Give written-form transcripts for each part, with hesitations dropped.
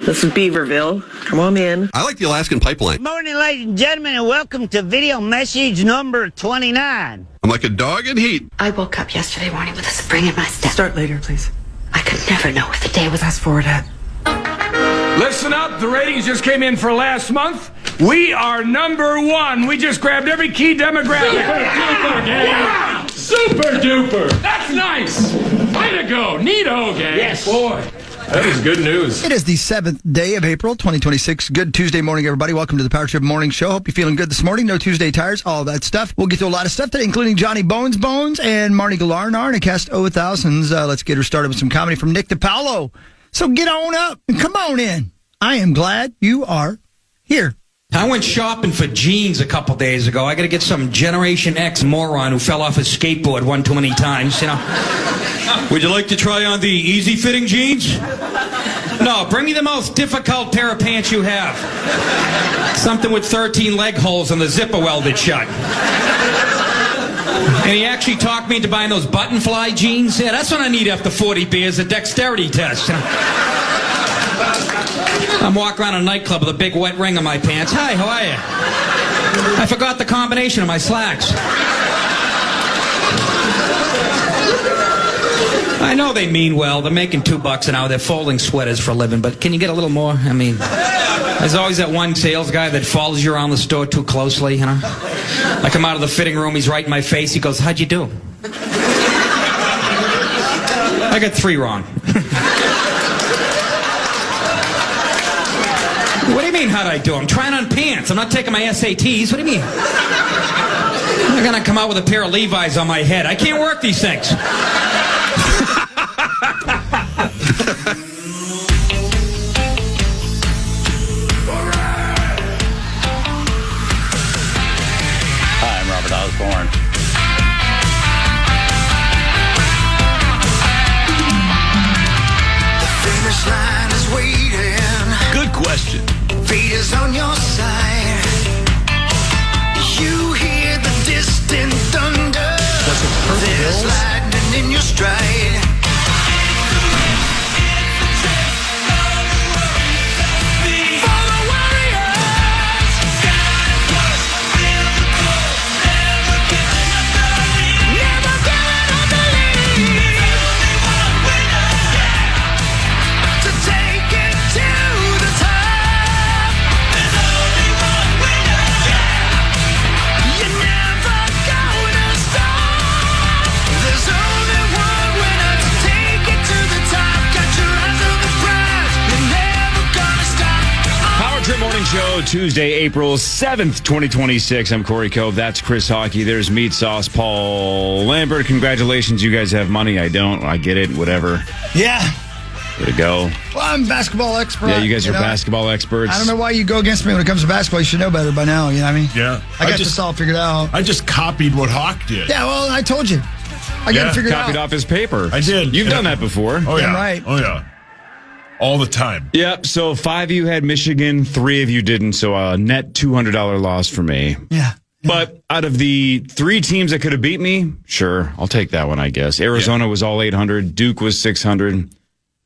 This is Beaverville. Come on in. I like the Alaskan pipeline. Good morning, ladies and gentlemen, and welcome to video message number 29. I'm like a dog in heat. I woke up yesterday morning with a spring in my step. Start later, please. I could never know if the day was... Fast forward it. Listen up, the ratings just came in for last month. We are number one. We just grabbed every key demographic. Super duper, gang. Super duper. That's nice. Way to go. Neato, gang. Yes. Boy, that is good news. It is the 7th day of April, 2026. Good Tuesday morning, everybody. Welcome to the Power Trip Morning Show. Hope you're feeling good this morning. No Tuesday tires, all that stuff. We'll get to a lot of stuff today, including Johnny Bones and Marnie Galarnar and a cast of thousands. Let's get her started with some comedy from Nick DiPaolo. So get on up and come on in. I am glad you are here. I went shopping for jeans a couple days ago. I got to get some Generation X moron who fell off his skateboard one too many times, you know. Would you like to try on the easy-fitting jeans? No, bring me the most difficult pair of pants you have. Something with 13 leg holes and the zipper welded shut. And he actually talked me into buying those button fly jeans. Yeah, that's what I need after 40 beers, a dexterity test. You know? I'm walking around a nightclub with a big wet ring on my pants. Hi, how are you? I forgot the combination of my slacks. I know they mean well. They're making $2 an hour. They're folding sweaters for a living, but can you get a little more? I mean, there's always that one sales guy that follows you around the store too closely, you know? I come out of the fitting room, he's right in my face. He goes, how'd you do? I got 3 wrong. What do you mean, how'd I do? I'm trying on pants. I'm not taking my SATs. What do you mean? I'm going to come out with a pair of Levi's on my head. I can't work these things. Hi, I'm Robert Osborne. The finish line is waiting. Good question. Fate is on your side. You hear the distant thunder. There's lightning in your stride. For the warriors, never giving up the lead. To take it to the top. You're never gonna stop. There's only one winner to take it to the top. Got your eyes on the prize. You're never gonna stop. Power Trip Morning Show, Tuesday, April 7th, 2026. I'm Corey Cove. That's Chris Hockey. There's Meat Sauce, Paul Lambert. Congratulations. You guys have money. I don't. I get it. Whatever. Yeah. Way to go. Well, I'm a basketball expert. Yeah, you guys are basketball experts. I don't know why you go against me when it comes to basketball. You should know better by now. You know what I mean? Yeah. I got this all figured out. I just copied what Hawk did. Yeah, well, I told you. I got it figured out. Copied off his paper. I did. You've done that before. Oh, yeah. Damn right. Oh, yeah. All the time. Yep. So 5 of you had Michigan, 3 of you didn't. So a net $200 loss for me. Yeah. But out of the 3 teams that could have beat me, sure, I'll take that one, I guess. Arizona was all 800. Duke was 600.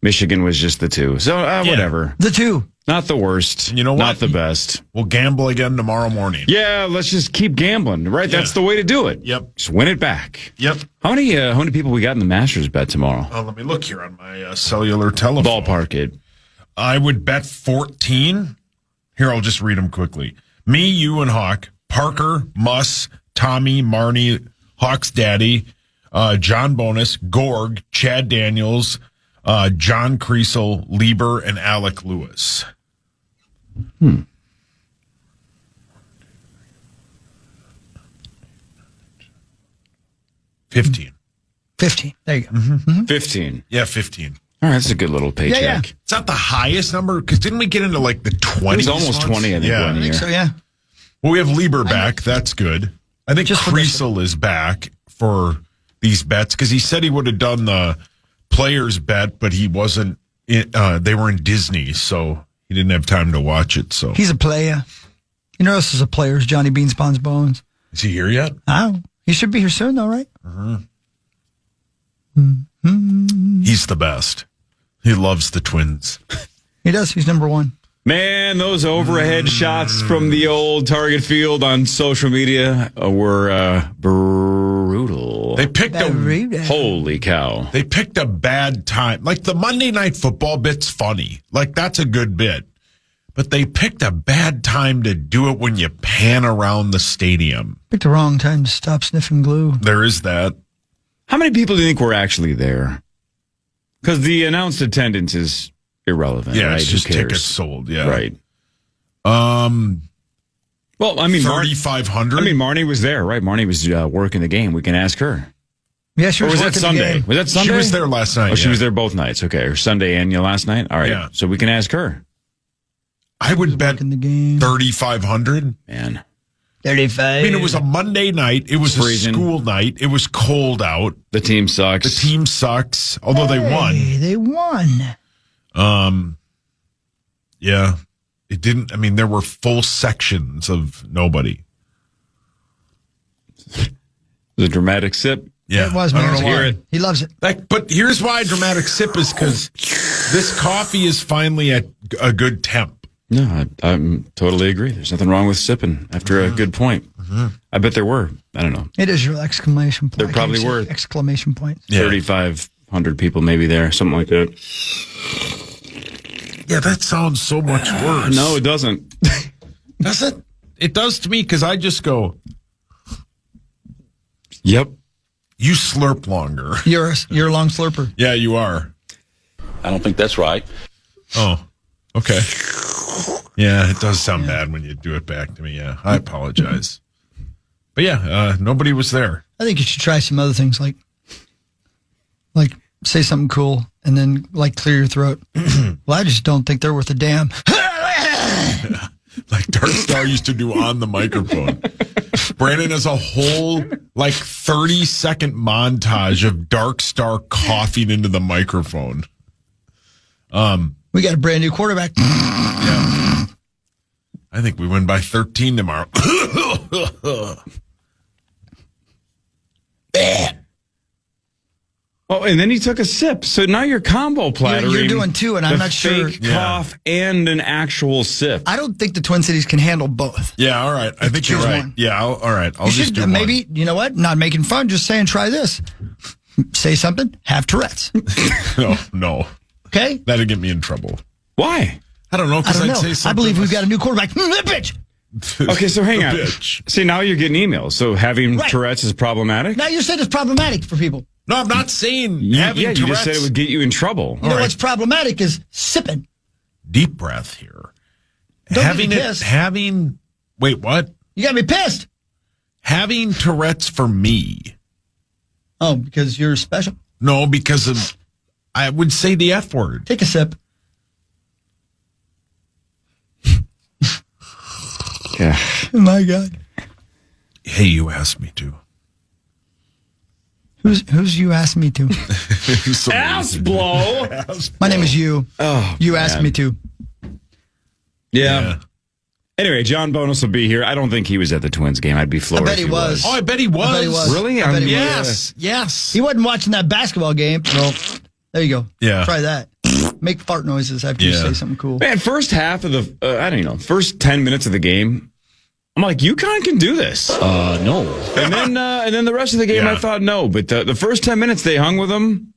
Michigan was just the 2. So whatever. The 2. Not the worst. You know what? Not the best. We'll gamble again tomorrow morning. Yeah, let's just keep gambling, right? Yeah. That's the way to do it. Yep. Just win it back. Yep. How many people we got in the Masters bet tomorrow? Let me look here on my cellular telephone. Ballpark it. I would bet 14. Here, I'll just read them quickly. Me, you, and Hawk. Parker, Muss, Tommy, Marnie, Hawk's daddy, John Bonus, Gorg, Chad Daniels, John Creasel, Lieber, and Alec Lewis. 15. 15. There you go. 15. Yeah, 15. All right, that's a good little paycheck. Yeah. It's not the highest number, because didn't we get into like the 20s? It was almost 20, I think, Yeah. one I think year. so, yeah. Well, we have Lieber back. That's good. I think Just for this Creasel is back for these bets, because he said he would have done the players bet, but he wasn't. They were in Disney, so he didn't have time to watch it. So He's a player. You know, this is a player, is Johnny Beans, Bonds, Bones. is he here yet? Oh, he should be here soon, though, right? He's the best. He loves the Twins. He does. He's number one. Man, those overhead shots from the old Target Field on social media were brutal. They picked Holy cow. They picked a bad time. Like the Monday Night Football bit's funny. Like that's a good bit. But they picked a bad time to do it when you pan around the stadium. Picked the wrong time to stop sniffing glue. There is that. How many people do you think were actually there? Because the announced attendance is irrelevant. Yeah, right? it's just Who cares? tickets sold. Yeah. Right. Well, I mean, 3,500. I mean, Marnie was there, right? Marnie was working the game. We can ask her. Yeah, she Or was was that working the Sunday? game. Was that Sunday? She was there last night. Oh, she was there both nights. Okay, or Sunday and last night. All right. Yeah. So we can ask her. I would bet Working the game. 3,500. Man. 35. I mean, it was a Monday night. It was a Freezing. school night. It was cold out. The team sucks. The team sucks, although they won. Hey, they won. Yeah. It didn't, I mean, there were full sections of nobody. The dramatic sip. Yeah. It was, I man. don't know Hear why. it. He loves it. Like, but here's why dramatic sip is because this coffee is finally at a good temp. No, I totally agree. There's nothing wrong with sipping after a good point. I bet there were. I don't know. It is your exclamation point. There probably I can't were. say exclamation point. Yeah. 3,500 people maybe there, something like that. Yeah, that sounds so much worse. No, it doesn't. Does it? It does to me because I just go, Yep. you slurp longer. You're a long slurper. Yeah, you are. I don't think that's right. Oh, okay. Yeah, it does sound bad when you do it back to me. Yeah, I apologize. But yeah, nobody was there. I think you should try some other things like say something cool and then like clear your throat. Well, I just don't think they're worth a damn. Like Dark Star used to do on the microphone. Brandon has a whole 30-second montage of Dark Star coughing into the microphone. We got a brand new quarterback. Yeah. I think we win by 13 tomorrow. Oh, and then he took a sip. So now you're combo plattering. You're doing two, and I'm not sure. Fake cough and an actual sip. I don't think the Twin Cities can handle both. Yeah, all right. I think you're choose right. one. Yeah, all right. I'll You just should do maybe, you know what? Not making fun, just saying try this. Say something, have Tourette's. one. No. Okay? That'd get me in trouble. Why? I don't know, I because don't I'd know. say something. I believe we've got a new quarterback. Bitch! Okay, so hang on. Bitch. See, now you're getting emails. So having Right. Tourette's is problematic? Now you said it's problematic for people. No, I'm not saying having Yeah, you Tourette's. just said it would get you in trouble. You know right. what's problematic is sipping. Deep breath here. Don't having get it, pissed. wait, what? You got me pissed. Having Tourette's for me. Oh, because you're special. No, because of, I would say the F word. Take a sip. Yeah. Oh, my God. Hey, you asked me to. Who's you asked me to? Ass blow. My name is you. Oh, You asked me to. Yeah. Anyway, John Bonus will be here. I don't think he was at the Twins game. I'd be floored. I bet if he was. Oh, I bet he was. I bet he was. Really? I bet he Yes. Yes. He wasn't watching that basketball game. Well, there you go. Yeah. Try that. Make fart noises after you Yeah. say something cool. Man, first half of the, I don't know, first 10 minutes of the game, I'm like, UConn can do this. No. And then the rest of the game, Yeah. I thought no. But the first 10 minutes, they hung with them.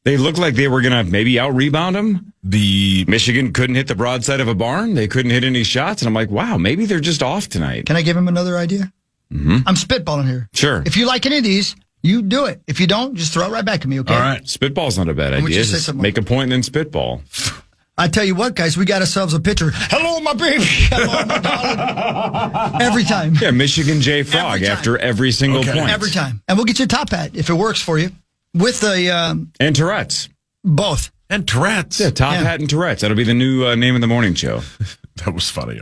They looked like they were going to maybe out-rebound them. The Michigan couldn't hit the broadside of a barn. They couldn't hit any shots. And I'm like, wow, maybe they're just off tonight. Can I give him another idea? Mm-hmm. I'm spitballing here. Sure. If you like any of these, you do it. If you don't, just throw it right back at me, okay? all right. Spitball's not a bad Why don't idea. you say Just something make a point and then spitball. I tell you what, guys, we got ourselves a pitcher. Hello, my baby. Hello, my darling. Every time. Yeah, Michigan J Frog Every time. after every single Okay. point. Every time. And we'll get you a top hat if it works for you. With the And Tourette's. both. And Tourette's. Yeah, top Yeah. hat and Tourette's. That'll be the new name of the morning show. That was funny.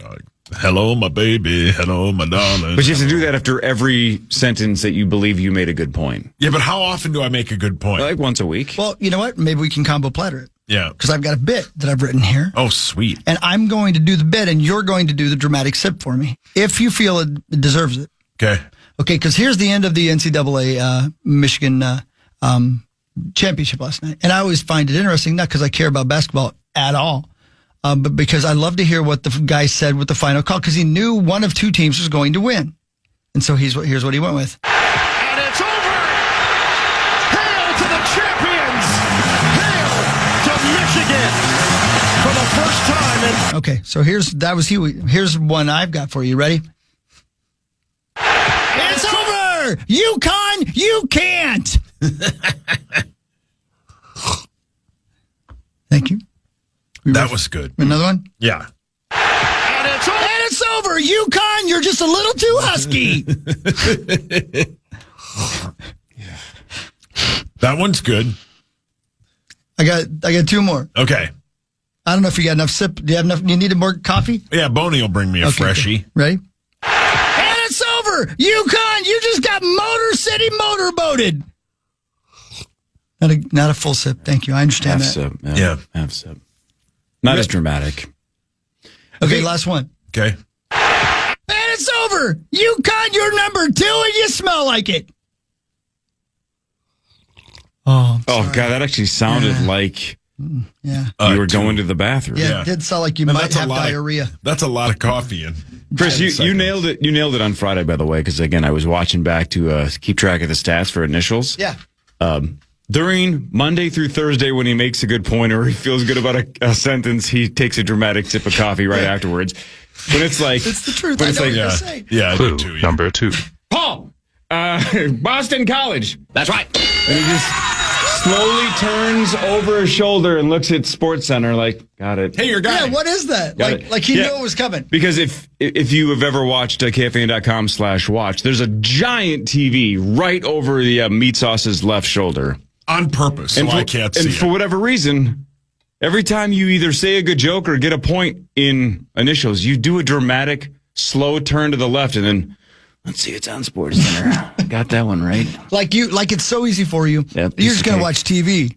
Hello, my baby. Hello, my darling. But you have to do that after every sentence that you believe you made a good point. Yeah, but how often do I make a good point? Like once a week. Well, you know what? Maybe we can combo platter it. Yeah. Because I've got a bit that I've written here. Oh, sweet. And I'm going to do the bit, and you're going to do the dramatic sip for me. If you feel it deserves it. Okay. Okay, because here's the end of the NCAA Michigan championship last night. And I always find it interesting, not because I care about basketball at all, but because I love to hear what the guy said with the final call, because he knew one of two teams was going to win. And so here's what he went with. And it's over! Hail to the champions! Hail to Michigan! For the first time in... Okay, so here's one I've got for you. Ready? It's over! UConn, you can't! Thank you. That was good. Another one? Yeah. And it's over! UConn, you're just a little too husky! That one's good. I got two more. Okay. I don't know if you got enough sip. Do you have enough? You need more coffee? Yeah, Boney will bring me a freshie. Okay. Ready? And it's over! UConn, you just got Motor City motorboated! Not a full sip. Thank you. I understand Half that. sip. Yeah. Half sip. Not as dramatic. Okay, last one. Okay. And it's over! UConn, you're number 2 and you smell like it! Oh, God, that actually sounded like yeah. you were going to the bathroom. Yeah, it did sound like you might have diarrhea. That's a lot of coffee. In Chris, you nailed it. You nailed it on Friday, by the way, because again, I was watching back to keep track of the stats for initials. Yeah. During Monday through Thursday, when he makes a good point or he feels good about a sentence, he takes a dramatic sip of coffee right afterwards. When it's like, it's the truth. When I it's know like, what you're saying. Yeah, I do too. Yeah. Number 2. Paul, Boston College. That's right. And he just slowly turns over his shoulder and looks at SportsCenter like, got it. Hey, your guy. Yeah, what is that? Got it. Like he knew it was coming. Because if you have ever watched KFAN.com/watch, there's a giant TV right over the meat sauce's left shoulder. On purpose, so I can't see And for whatever reason, every time you either say a good joke or get a point in initials, you do a dramatic, slow turn to the left, and then, let's see, it's on SportsCenter. Got that one right. Like it's so easy for you. Yep, You're just going to watch TV.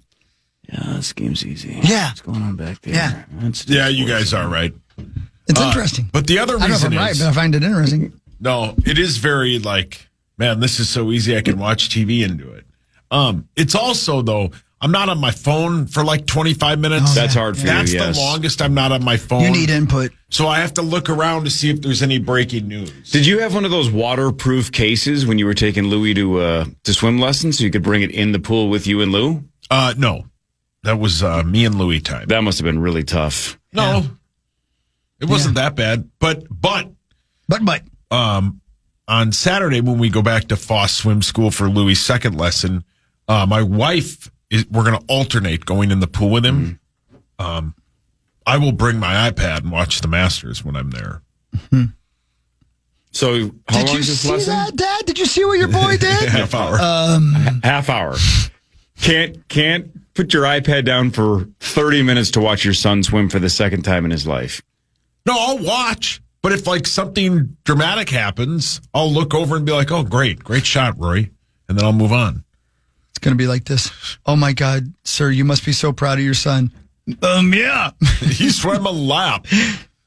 Yeah, this game's easy. Yeah. What's going on back there? Yeah. Yeah, you guys are right. It's interesting. But the other I don't know if reason I'm right, is... but I find it interesting. No, it is very man, this is so easy I can watch TV and do it. It's also, though, I'm not on my phone for 25 minutes. That's hard for That's you, yes. the longest I'm not on my phone. You need input. So I have to look around to see if there's any breaking news. Did you have one of those waterproof cases when you were taking Louie to swim lessons so you could bring it in the pool with you and Lou? No. That was me and Louie time. That must have been really tough. No. It wasn't that bad. But on Saturday when we go back to Foss Swim School for Louie's second lesson, my wife we're going to alternate going in the pool with him. Mm-hmm. I will bring my iPad and watch the Masters when I'm there. Mm-hmm. So how Did long you is this see lesson? that, Dad? Did you see what your boy did? Half hour. Half hour. Can't put your iPad down for 30 minutes to watch your son swim for the second time in his life. No, I'll watch. But if something dramatic happens, I'll look over and be like, "Oh, great shot, Roy," and then I'll move on. It's going to be like this. Oh my God, sir, you must be so proud of your son. Yeah. He swam a lap.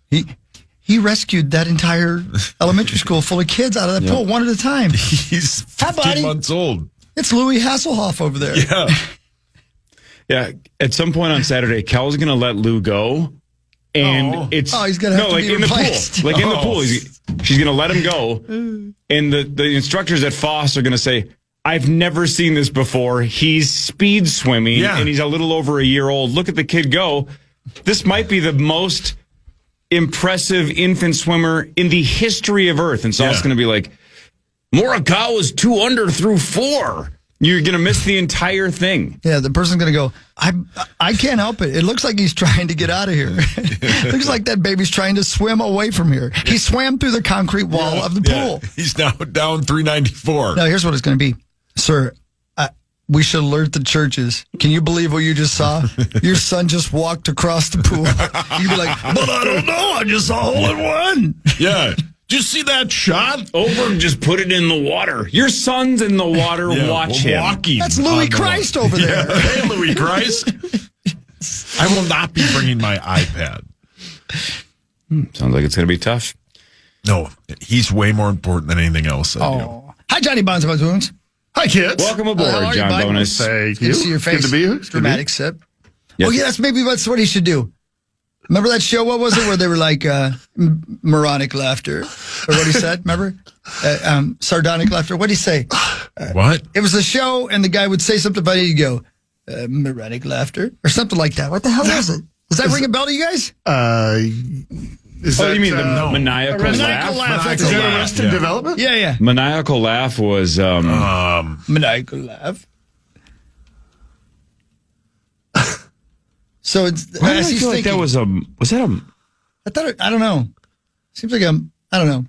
He rescued that entire elementary school full of kids out of that pool one at a time. He's 15 months old. It's Louis Hasselhoff over there. Yeah. Yeah. At some point on Saturday, Kel's going to let Lou go. And it's he's gonna have to be in replaced. the pool. In the pool. She's gonna let him go. And the instructors at Foss are gonna say, I've never seen this before. He's speed swimming and he's a little over a year old. Look at the kid go. This might be the most impressive infant swimmer in the history of Earth. And so it's gonna be like, Morikawa's 2 under through 4. You're going to miss the entire thing. Yeah, the person's going to go, I can't help it. It looks like he's trying to get out of here. Looks like that baby's trying to swim away from here. He swam through the concrete wall of the pool. He's now down 394. Now, here's what it's going to be. Sir, we should alert the churches. Can you believe what you just saw? Your son just walked across the pool. You'd be like, but I don't know. I just saw a hole in one. Yeah. Did you see that shot? Over and just put it in the water. Your son's in the water. Watch him. Walking. That's Louis Christ over there. Yeah. Hey, Louis Christ. I will not be bringing my iPad. Sounds like it's going to be tough. No, he's way more important than anything else I do. Hi, Johnny Bonds. Hi, kids. Welcome aboard, How are you, John bud? Bonus. Thank Good to see your face. Good to be here. Dramatic sip. Yes. Oh, yeah, that's what he should do. Remember that show? What was it? Where they were like moronic laughter, or what he said? Remember? Sardonic laughter. What did he say? What? It was a show, and the guy would say something funny. He'd go, moronic laughter, or something like that. What the hell is it? Does that ring a bell to you guys? You mean the maniacal laugh? That's Is a that laugh. Arrested Development? Yeah. Maniacal laugh was Maniacal laugh. So it's. Why did I feel like that was that a? I thought. I don't know. Seems like I don't know.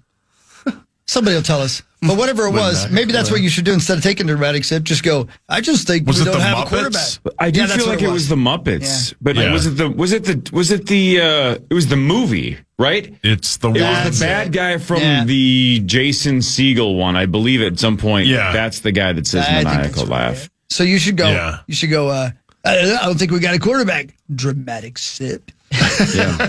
Somebody will tell us. But whatever it was, maybe that's what you should do instead of taking the dramatic sip. Just go. I just think we don't have a quarterback. I do feel like it was the Muppets, Yeah. but was it the movie, right? It's the It one. was the bad guy from the Jason Segel one, I believe. At some point, that's the guy that says I think maniacal that's right. laugh. So you should go. Yeah. You should go. I don't think we got a quarterback. Dramatic sip. Yeah.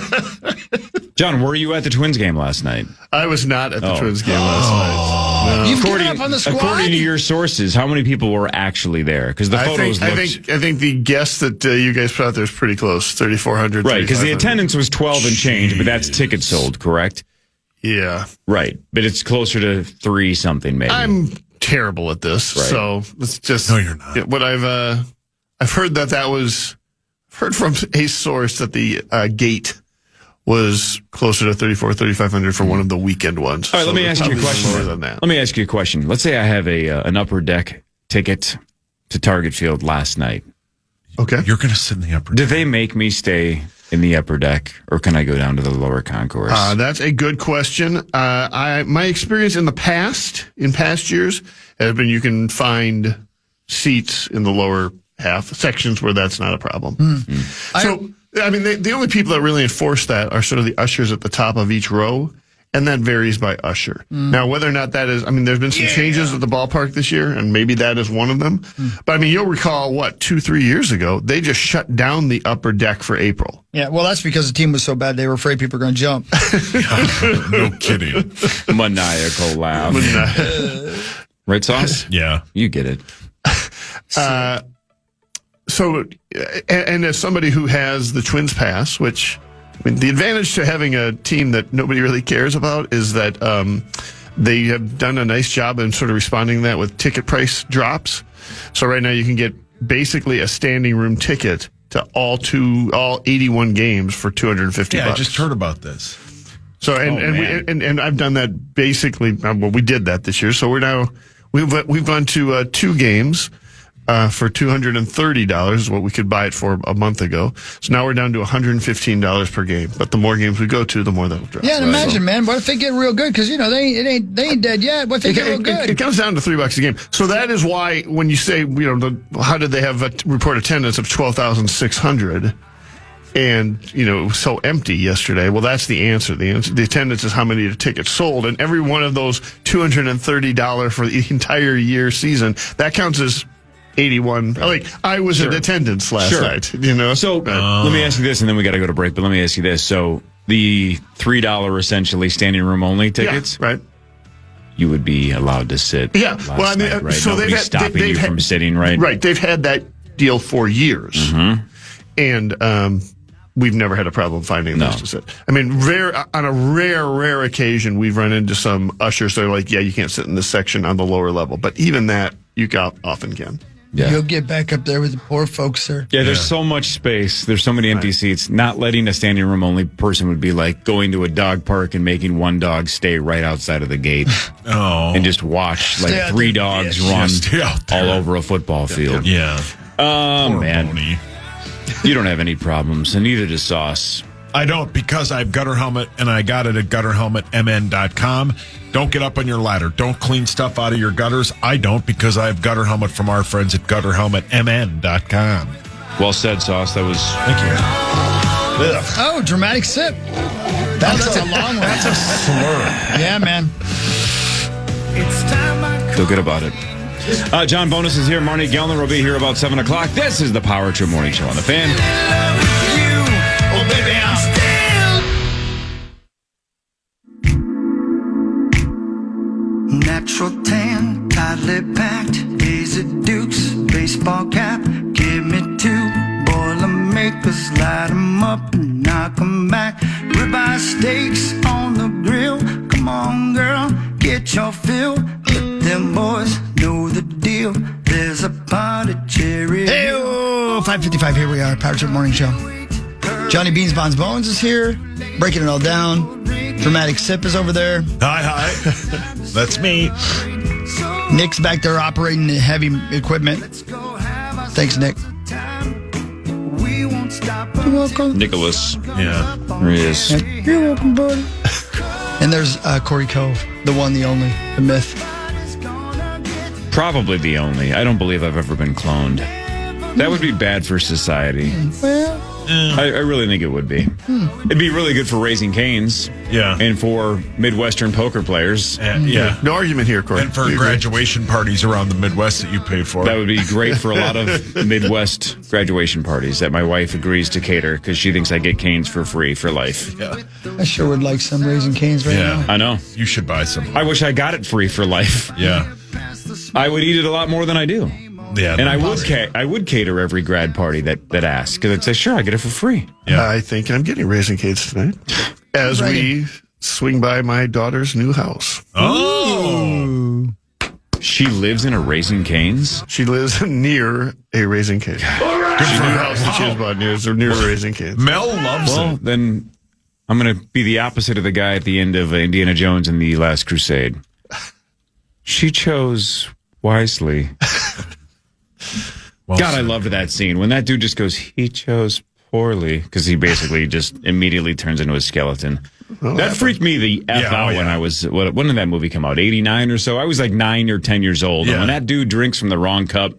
John, were you at the Twins game last night? I was not at the Twins game last night. No. You've given up on the squad? According to your sources, how many people were actually there? Because the photos looked... I think the guess that you guys put out there is pretty close, 3,400. Right, because the attendance was 12 and change, but that's tickets sold, correct? Yeah. Right, but it's closer to 3 something maybe. I'm terrible at this, so it's just... No, you're not. What I've heard that was... I've heard from a source that the gate was closer to 3,500 for one of the weekend ones. All right, let me ask you a question. More than that. Let me ask you a question. Let's say I have an upper deck ticket to Target Field last night. Okay. You're going to sit in the upper deck. Do they make me stay in the upper deck, or can I go down to the lower concourse? That's a good question. My experience in past years has been you can find seats in the lower half sections where that's not a problem. So, I mean, the only people that really enforce that are sort of the ushers at the top of each row, and that varies by usher. Now, whether or not that is, I mean, there's been some changes at the ballpark this year, and maybe that is one of them. But I mean, you'll recall, 2-3 years ago, they just shut down the upper deck for April. Yeah, well, that's because the team was so bad they were afraid people were going to jump. No kidding. Maniacal laugh. Right, Sauce? Yeah. You get it. So, and as somebody who has the Twins pass, which, I mean, the advantage to having a team that nobody really cares about is that they have done a nice job in sort of responding to that with ticket price drops. So right now you can get basically a standing room ticket to all 81 games for $250. Yeah, I just heard about this. So and I've done that basically. Well, we did that this year. So we've gone to 2 games. For $230 is what we could buy it for a month ago. So now we're down to $115 per game. But the more games we go to, the more that'll drop. Yeah, and imagine, man. What if they get real good? Because they ain't dead yet. What if they get real good? It comes down to $3 a game. So that is why when you say, how did they have a report attendance of 12,600 and so empty yesterday? Well, that's the answer. The attendance is how many tickets sold, and every one of those $230 for the entire year season that counts as 81. Like, I was in attendance last night, So let me ask you this, and then we got to go to break, but let me ask you this. So the $3 essentially standing room only tickets, right? You would be allowed to sit. Yeah. Well, I mean, night, right? So nobody's stopping you from sitting, right? Right. They've had that deal for years. And we've never had a problem finding those to sit. I mean, on a rare occasion, we've run into some ushers that are like, yeah, you can't sit in this section on the lower level. But even that, you often can. Yeah. You'll get back up there with the poor folks, sir. Yeah, there's so much space. There's so many empty seats. Not letting a standing room only person would be like going to a dog park and making one dog stay right outside of the gate and just watch like 3 dogs run all over a football field. Yeah. Oh, Poor man. Boney. You don't have any problems, and neither does Sauce. I don't, because I have Gutter Helmet, and I got it at gutterhelmetmn.com. Don't get up on your ladder. Don't clean stuff out of your gutters. I don't, because I have Gutter Helmet from our friends at gutterhelmetmn.com. Well said, Sauce. That was... Thank you. Oh, dramatic sip. That's a long one. That's a slur. Yeah, man. Feel good about it. John Bonus is here. Marnie Gellner will be here about 7 o'clock. This is the Power Trip Morning Show on the Fan. Natural tan, tightly packed, Daisy Dukes, baseball cap. Give me 2, boil 'em makers, light 'em up and knock 'em back. Ribeye steaks on the grill. Come on, girl, get your fill. Let them boys know the deal. There's a pot of cherry. Hey, 5:55, here we are, Power Trip Morning Show. Johnny Beans Bonds Bones is here, breaking it all down. Dramatic Sip is over there. Hi. That's me. Nick's back there operating the heavy equipment. Thanks, Nick. You're welcome. Nicholas. Yeah. There he is. You're welcome, buddy. And there's Corey Cove, the one, the only, the myth. Probably the only. I don't believe I've ever been cloned. That would be bad for society. Well, I really think it would be. It'd be really good for raising canes. Yeah. And for Midwestern poker players. Yeah. No argument here, Corey. And for graduation parties around the Midwest that you paid for. That would be great for a lot of Midwest graduation parties that my wife agrees to cater because she thinks I get canes for free for life. Yeah. I sure would like some Raising Cane's right now. I know. You should buy some. I wish I got it free for life. Yeah. I would eat it a lot more than I do. Yeah. And I would cater every grad party that asks because I'd say, sure, I get it for free. Yeah. I think I'm getting Raising Cane's tonight as we swing by my daughter's new house. Oh. She lives in a Raising Cane's? She lives near a Raising Cane's. Good for New her. house that she has bought near Raising Cane's. Mel loves Well, it. then I'm going to be the opposite of the guy at the end of Indiana Jones and the Last Crusade. She chose wisely. Well God, I said. loved that scene. When that dude just goes, he chose poorly, because he basically just immediately turns into a skeleton. That freaked me the F out when I was, when did that movie come out? 89 or so? I was like 9 or 10 years old. And when that dude drinks from the wrong cup,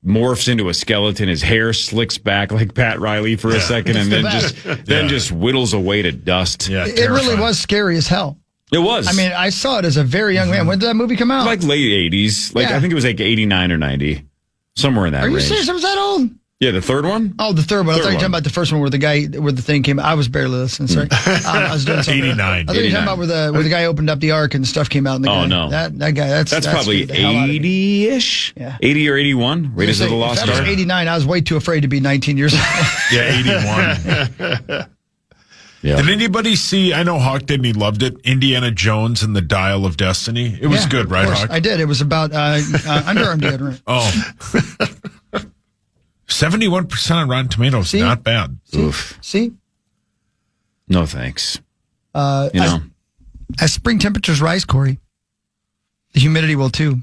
morphs into a skeleton, his hair slicks back like Pat Riley for a second, and then just whittles away to dust. Yeah, It really was scary as hell. It was. I mean, I saw it as a very young man. When did that movie come out? Like late 80s. Like I think it was like 89 or 90. Somewhere in that Are you range. serious? It was that old? Yeah, the third one? Oh, the third one. I thought you were talking about the first one where the thing came out. I was barely listening, sorry. I was doing something. 89. I thought you were talking about where the guy opened up the ark and stuff came out. And the guy, no. That guy, that's probably 80-ish? Yeah. 80 or 81? Raiders of the Lost Ark. That was 89. I was way too afraid to be 19 years old. Yeah, 81. Yeah. Did anybody see, I know Hawk did and he loved it, Indiana Jones and the Dial of Destiny? It was good, right, Hawk? I did. It was about underarm deodorant. Oh. 71% on Rotten Tomatoes. See? Not bad. See? No thanks. As spring temperatures rise, Corey, the humidity will too.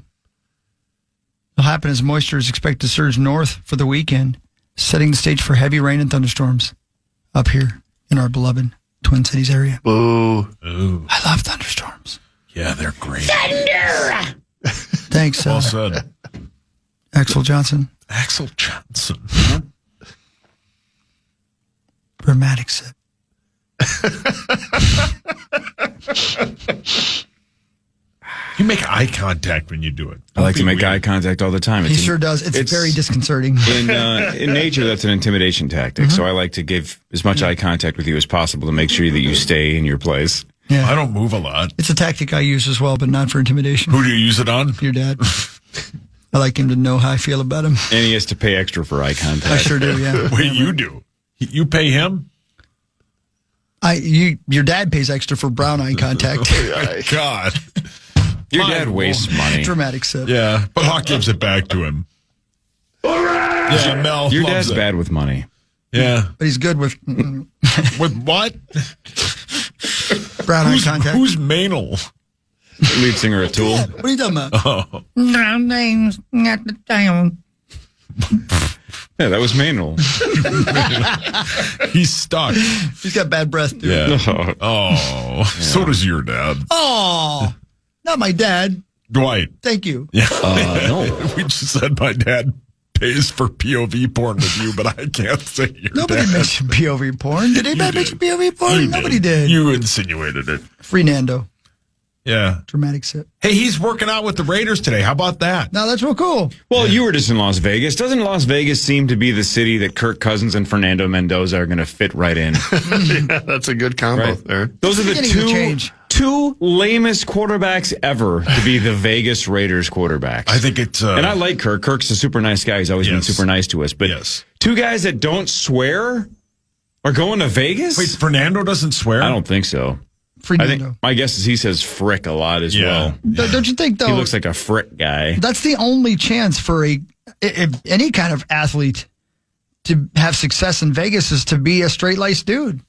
It'll happen as moisture is expected to surge north for the weekend, setting the stage for heavy rain and thunderstorms up here in our beloved Twin Cities area. Ooh. I love thunderstorms. Yeah, they're great. Thunder! Thanks, Well said. Axel Johnson. Axel Johnson. Dramatic Sip. You make eye contact when you do it. I like to make eye contact all the time. He sure does. It's very disconcerting. In nature, that's an intimidation tactic. So I like to give as much eye contact with you as possible to make sure that you stay in your place. Yeah. I don't move a lot. It's a tactic I use as well, but not for intimidation. Who do you use it on? Your dad. I like him to know how I feel about him. And he has to pay extra for eye contact. I sure do, yeah. Wait, you do? You pay him? Your dad pays extra for brown eye contact. Oh, my God. Your dad wastes money. Dramatic Sip. Yeah, but Hawk gives it back to him. Yeah, Mel Your loves dad's it. bad with money. Yeah. But he's good with With what? brown eye contact. Who's Maynell? Lead singer of Tool. What are you talking about? Oh. Names at the town. Yeah, that was Maynell. He's stuck. He's got bad breath, dude. Yeah. Oh, so does your dad. Oh, not my dad. Dwight. Thank you. Yeah. No. We just said my dad pays for POV porn with you, but I can't say your Nobody dad. mentioned POV porn. Did anybody mention POV porn? You Nobody did. You insinuated it. Free Nando. Yeah. Dramatic sip. Hey, he's working out with the Raiders today. How about that? No, that's real cool. Well, you were just in Las Vegas. Doesn't Las Vegas seem to be the city that Kirk Cousins and Fernando Mendoza are going to fit right in? Yeah, that's a good combo there. Those are the two lamest quarterbacks ever to be the Vegas Raiders quarterbacks. I think it's... and I like Kirk. Kirk's a super nice guy. He's always been super nice to us. But two guys that don't swear are going to Vegas? Wait, Fernando doesn't swear? I don't think so. I think my guess is he says frick a lot as well. Don't you think, though? He looks like a frick guy. That's the only chance for any kind of athlete to have success in Vegas is to be a straight-laced dude.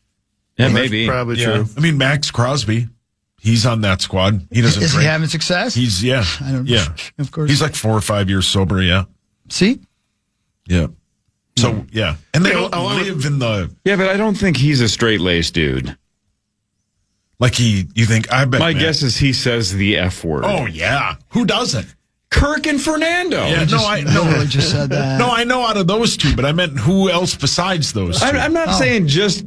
Yeah, maybe. Probably true. I mean, Max Crosby, he's on that squad. He doesn't Is drink. he having success? He's, I don't know. Of course. He's like 4 or 5 years sober, yeah. See? Yeah. So, yeah. And they don't live in the... Yeah, but I don't think he's a straight-laced dude. Like you think, I bet. My guess is he says the F word. Oh, yeah. Who doesn't? Kirk and Fernando. Yeah, I literally just said that. No, I know out of those two, but I meant who else besides those two? I'm not saying just,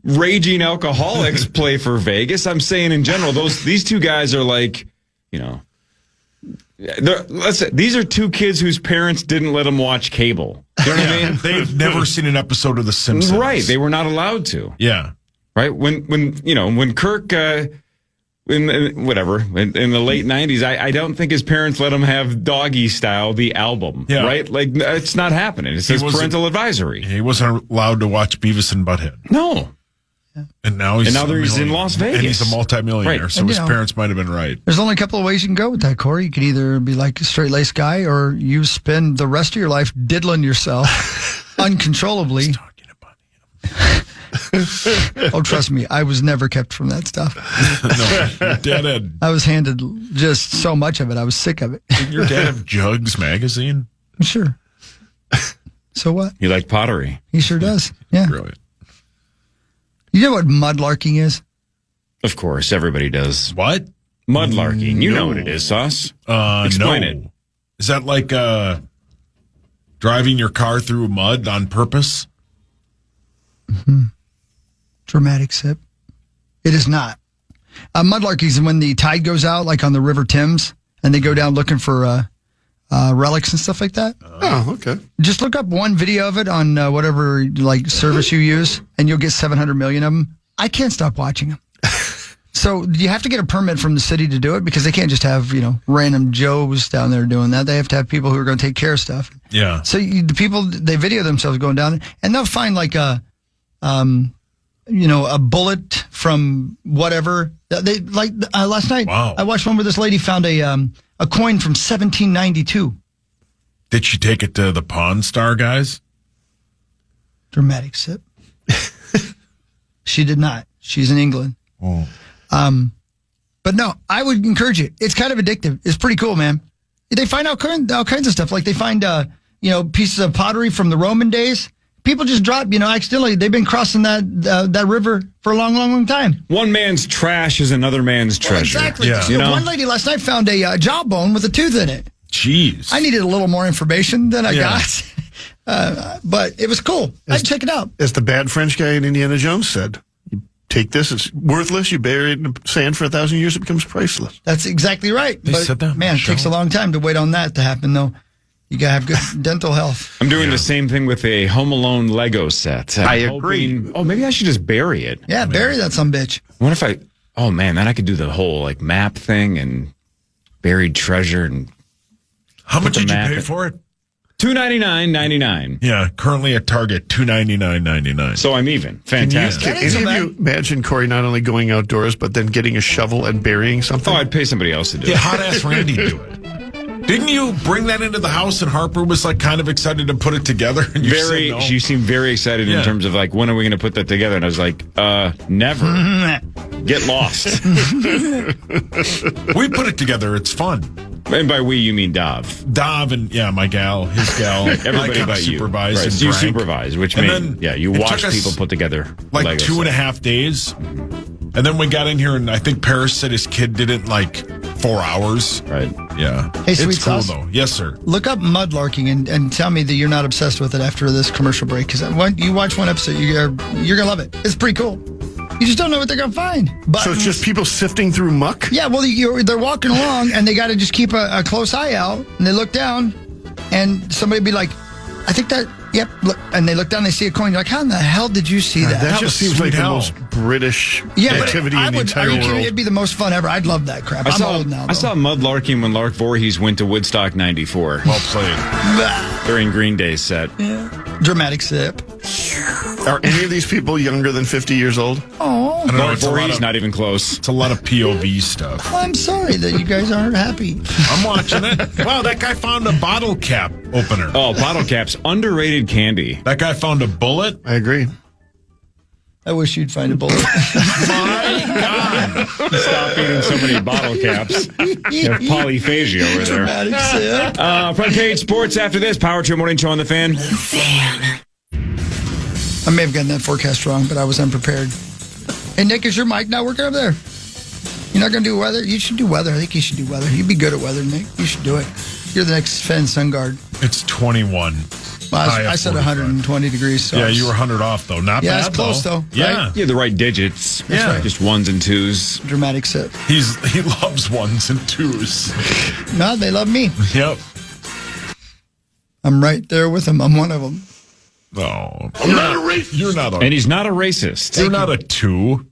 raging alcoholics play for Vegas. I'm saying in general, these two guys are like, let's say these are two kids whose parents didn't let them watch cable. You know what I mean? They've never seen an episode of The Simpsons. Right. They were not allowed to. Yeah. Right. When Kirk, in the late 90s, I don't think his parents let him have Doggy Style, the album. Yeah. Right. Like, it's not happening. It says parental advisory. He wasn't allowed to watch Beavis and Butthead. No. And now he's in Las Vegas. And he's a multimillionaire. Right. So his parents might have been right. There's only a couple of ways you can go with that, Corey. You could either be like a straight-laced guy, or you spend the rest of your life diddling yourself uncontrollably. Oh, trust me, I was never kept from that stuff. No, Dad had... I was handed just so much of it. I was sick of it. Didn't your dad have Jugs magazine? Sure. So what? You like pottery. He sure does. Yeah. Brilliant. You know what mudlarking is? Of course, everybody does. What? Mudlarking. You know what it is, Sauce. Explain it. Is that like driving your car through mud on purpose? Mm-hmm. Dramatic sip. It is not. Mudlarking is when the tide goes out, like on the River Thames, and they go down looking for relics and stuff like that. Oh, okay. Just look up one video of it on whatever service you use, and you'll get 700 million of them. I can't stop watching them. So you have to get a permit from the city to do it, because they can't just have random Joes down there doing that. They have to have people who are going to take care of stuff. Yeah. So the people, they video themselves going down, and they'll find like a bullet from whatever. They last night. Wow. I watched one where this lady found a coin from 1792. Did she take it to the Pawn Star guys? Dramatic sip. She did not. She's in England. Oh. But no, I would encourage it. It's kind of addictive. It's pretty cool, man. They find all kinds of stuff. Like they find pieces of pottery from the Roman days. People just drop, accidentally. They've been crossing that river for a long, long, long time. One man's trash is another man's treasure. Exactly. Yeah. One lady last night found a jawbone with a tooth in it. Jeez. I needed a little more information than I got. But it was cool. I'd check it out. As the bad French guy in Indiana Jones said, you take this, it's worthless, you bury it in the sand for 1,000 years, it becomes priceless. That's exactly right. They said that? Man, it takes a long time to wait on that to happen, though. You got to have good dental health. I'm doing the same thing with a Home Alone Lego set. I agree. Maybe I should just bury it. Yeah, bury that sumbitch. What if then I could do the whole map thing and buried treasure and how much did you pay for it? $299.99. Yeah, currently at Target $299.99. So I'm even. Fantastic. Can any of you imagine Corey not only going outdoors but then getting a shovel and burying something? Oh, I'd pay somebody else to do it. Yeah, hot ass Randy do it. Didn't you bring that into the house and Harper was kind of excited to put it together? And you said no? She seemed very excited in terms of when are we going to put that together? And I was like, never. Get lost. We put it together. It's fun. And by we, you mean Dav. Dav and, my gal, his gal. Everybody but you. Supervise. Right, so you supervise, which means, you watch people put together. 2.5 days. And then we got in here, and I think Paris said his kid did it in 4 hours. Right. Yeah. Hey, Sweet it's cool, Sauce. though. Yes, sir. Look up mudlarking and tell me that you're not obsessed with it after this commercial break. Because you watch one episode, you're going to love it. It's pretty cool. You just don't know what they're going to find. So it's just people sifting through muck? Yeah, well, they're walking along, and they got to just keep a close eye out, and they look down, and somebody be like, I think that, yep, look, and they look down, they see a coin, you're like, how in the hell did you see that? That just seems like the most British activity in the entire world. It'd be the most fun ever. I'd love that crap. I'm old now, though. I saw Mud Larking when Lark Voorhees went to Woodstock 94. Well played. During Green Day's set. Yeah. Dramatic sip. Are any of these people younger than 50 years old? Oh, Lark Voorhees, not even close. It's a lot of POV stuff. Well, I'm sorry that you guys aren't happy. I'm watching it. Wow, that guy found a bottle cap opener. Oh, bottle caps. Underrated candy. That guy found a bullet. I agree. I wish you'd find a bullet. My God. Stop eating so many bottle caps. You have polyphagia over there. Dramatic sip. Front page sports after this. Power Trip Morning Show on the Fan. I may have gotten that forecast wrong, but I was unprepared. Hey, Nick, is your mic not working over there? You're not going to do weather? You should do weather. I think you should do weather. You'd be good at weather, Nick. You should do it. You're the next Fen Sun Guard. It's 21. Well, I said 120 degrees. So yeah, you were 100 off, though. Not bad, yeah, it's close, though. Yeah. Right? You have the right digits. That's right. Just ones and twos. Dramatic sip. He loves ones and twos. No, they love me. Yep. I'm right there with them. I'm one of them. Oh, I'm not a racist. You're not a. And he's not a racist. You're not a 2.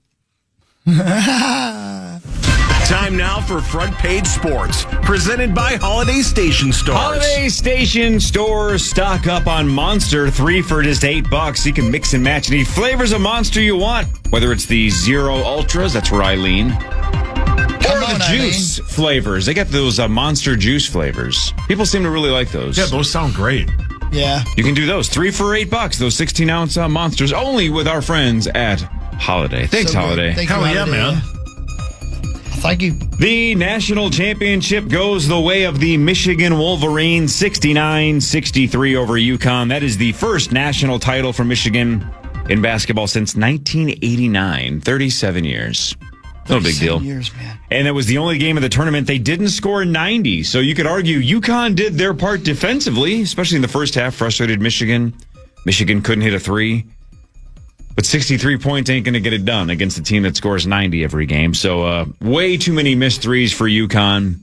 Time now for Front Page Sports, presented by Holiday Station Stores. Holiday Station Stores, stock up on Monster, 3 for just $8. You can mix and match any flavors of Monster you want, whether it's the Zero Ultras, that's where I lean, or the juice flavors. They got those Monster juice flavors. People seem to really like those. Yeah, those sound great. Yeah. You can do those 3 for $8. Those 16-ounce Monsters, only with our friends at Holiday. Thanks, So good. Holiday. Thank you, Hell yeah, Holiday. man. Thank you. The national championship goes the way of the Michigan Wolverines, 69-63 over UConn. That is the first national title for Michigan in basketball since 1989, 37 years. No big deal. Years, man. And that was the only game of the tournament they didn't score 90. So you could argue UConn did their part defensively, especially in the first half, frustrated Michigan. Michigan couldn't hit a 3. But 63 points ain't going to get it done against a team that scores 90 every game. So way too many missed threes for UConn.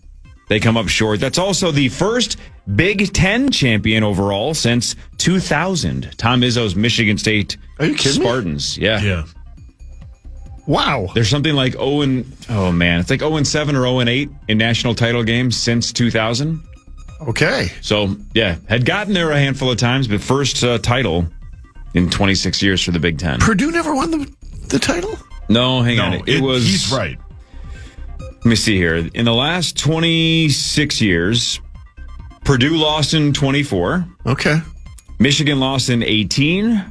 They come up short. That's also the first Big Ten champion overall since 2000. Tom Izzo's Michigan State Spartans. Yeah. Yeah. Wow. There's something like it's like 0-7 or 0-8 in national title games since 2000. Okay. So, yeah, had gotten there a handful of times, but first title in 26 years for the Big Ten. Purdue never won the title? No, hang on. It was. He's right. Let me see here. In the last 26 years, Purdue lost in 24. Okay. Michigan lost in 18.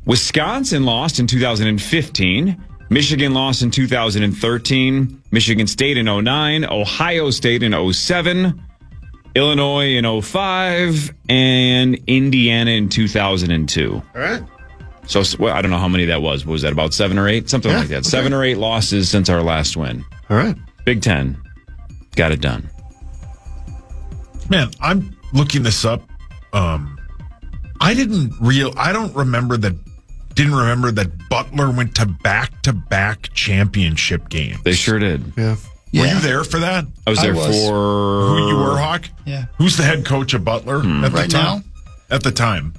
Wisconsin lost in 2015. Michigan lost in 2013. Michigan State in 09. Ohio State in 07. Illinois in 05. And Indiana in 2002. All right. So, well, I don't know how many that was. Was that about 7 or 8? Something like that. Okay. 7 or 8 losses since our last win. All right. Big Ten. Got it done. Man, I'm looking this up. I didn't remember that Butler went to back-to-back championship games. They sure did. Yeah. Were you there for that? I was there for... Who you were, Hawk? Yeah. Who's the head coach of Butler at the Right time? now? At the time.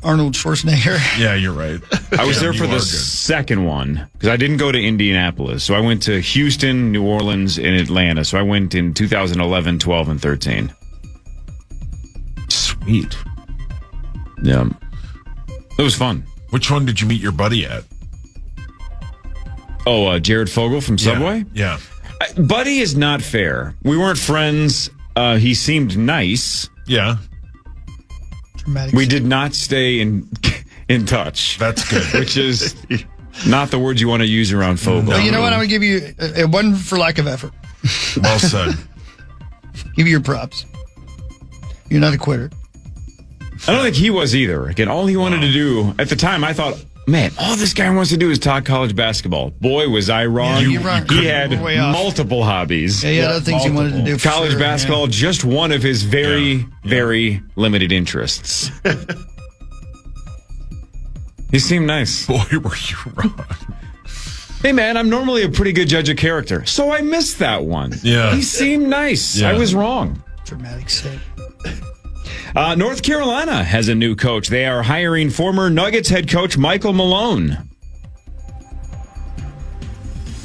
Arnold Schwarzenegger. Yeah, you're right. I was Yeah, there for you the are good. second one because I didn't go to Indianapolis. So I went to Houston, New Orleans, and Atlanta. So I went in 2011, 12, and 13. Sweet. Yeah. It was fun. Which one did you meet your buddy at? Oh, Jared Fogle from Subway? Yeah. Buddy is not fair. We weren't friends. He seemed nice. Yeah. Dramatic. We did not stay in touch. That's good. Which is not the words you want to use around Fogle. Well, you know what? I'm going to give you it wasn't for lack of effort. Well said. Give you your props. You're not a quitter. I don't think he was either. Again, all he wanted to do at the time, I thought, man, all this guy wants to do is talk college basketball. Boy, was I wrong. Yeah, you're wrong. He had Way off. multiple hobbies. Yeah, he had other things he wanted to do. For College sure, basketball, just one of his very, very limited interests. He seemed nice. Boy, were you wrong. Hey, man, I'm normally a pretty good judge of character, so I missed that one. Yeah. He seemed nice. Yeah. I was wrong. Dramatic set. North Carolina has a new coach. They are hiring former Nuggets head coach Michael Malone.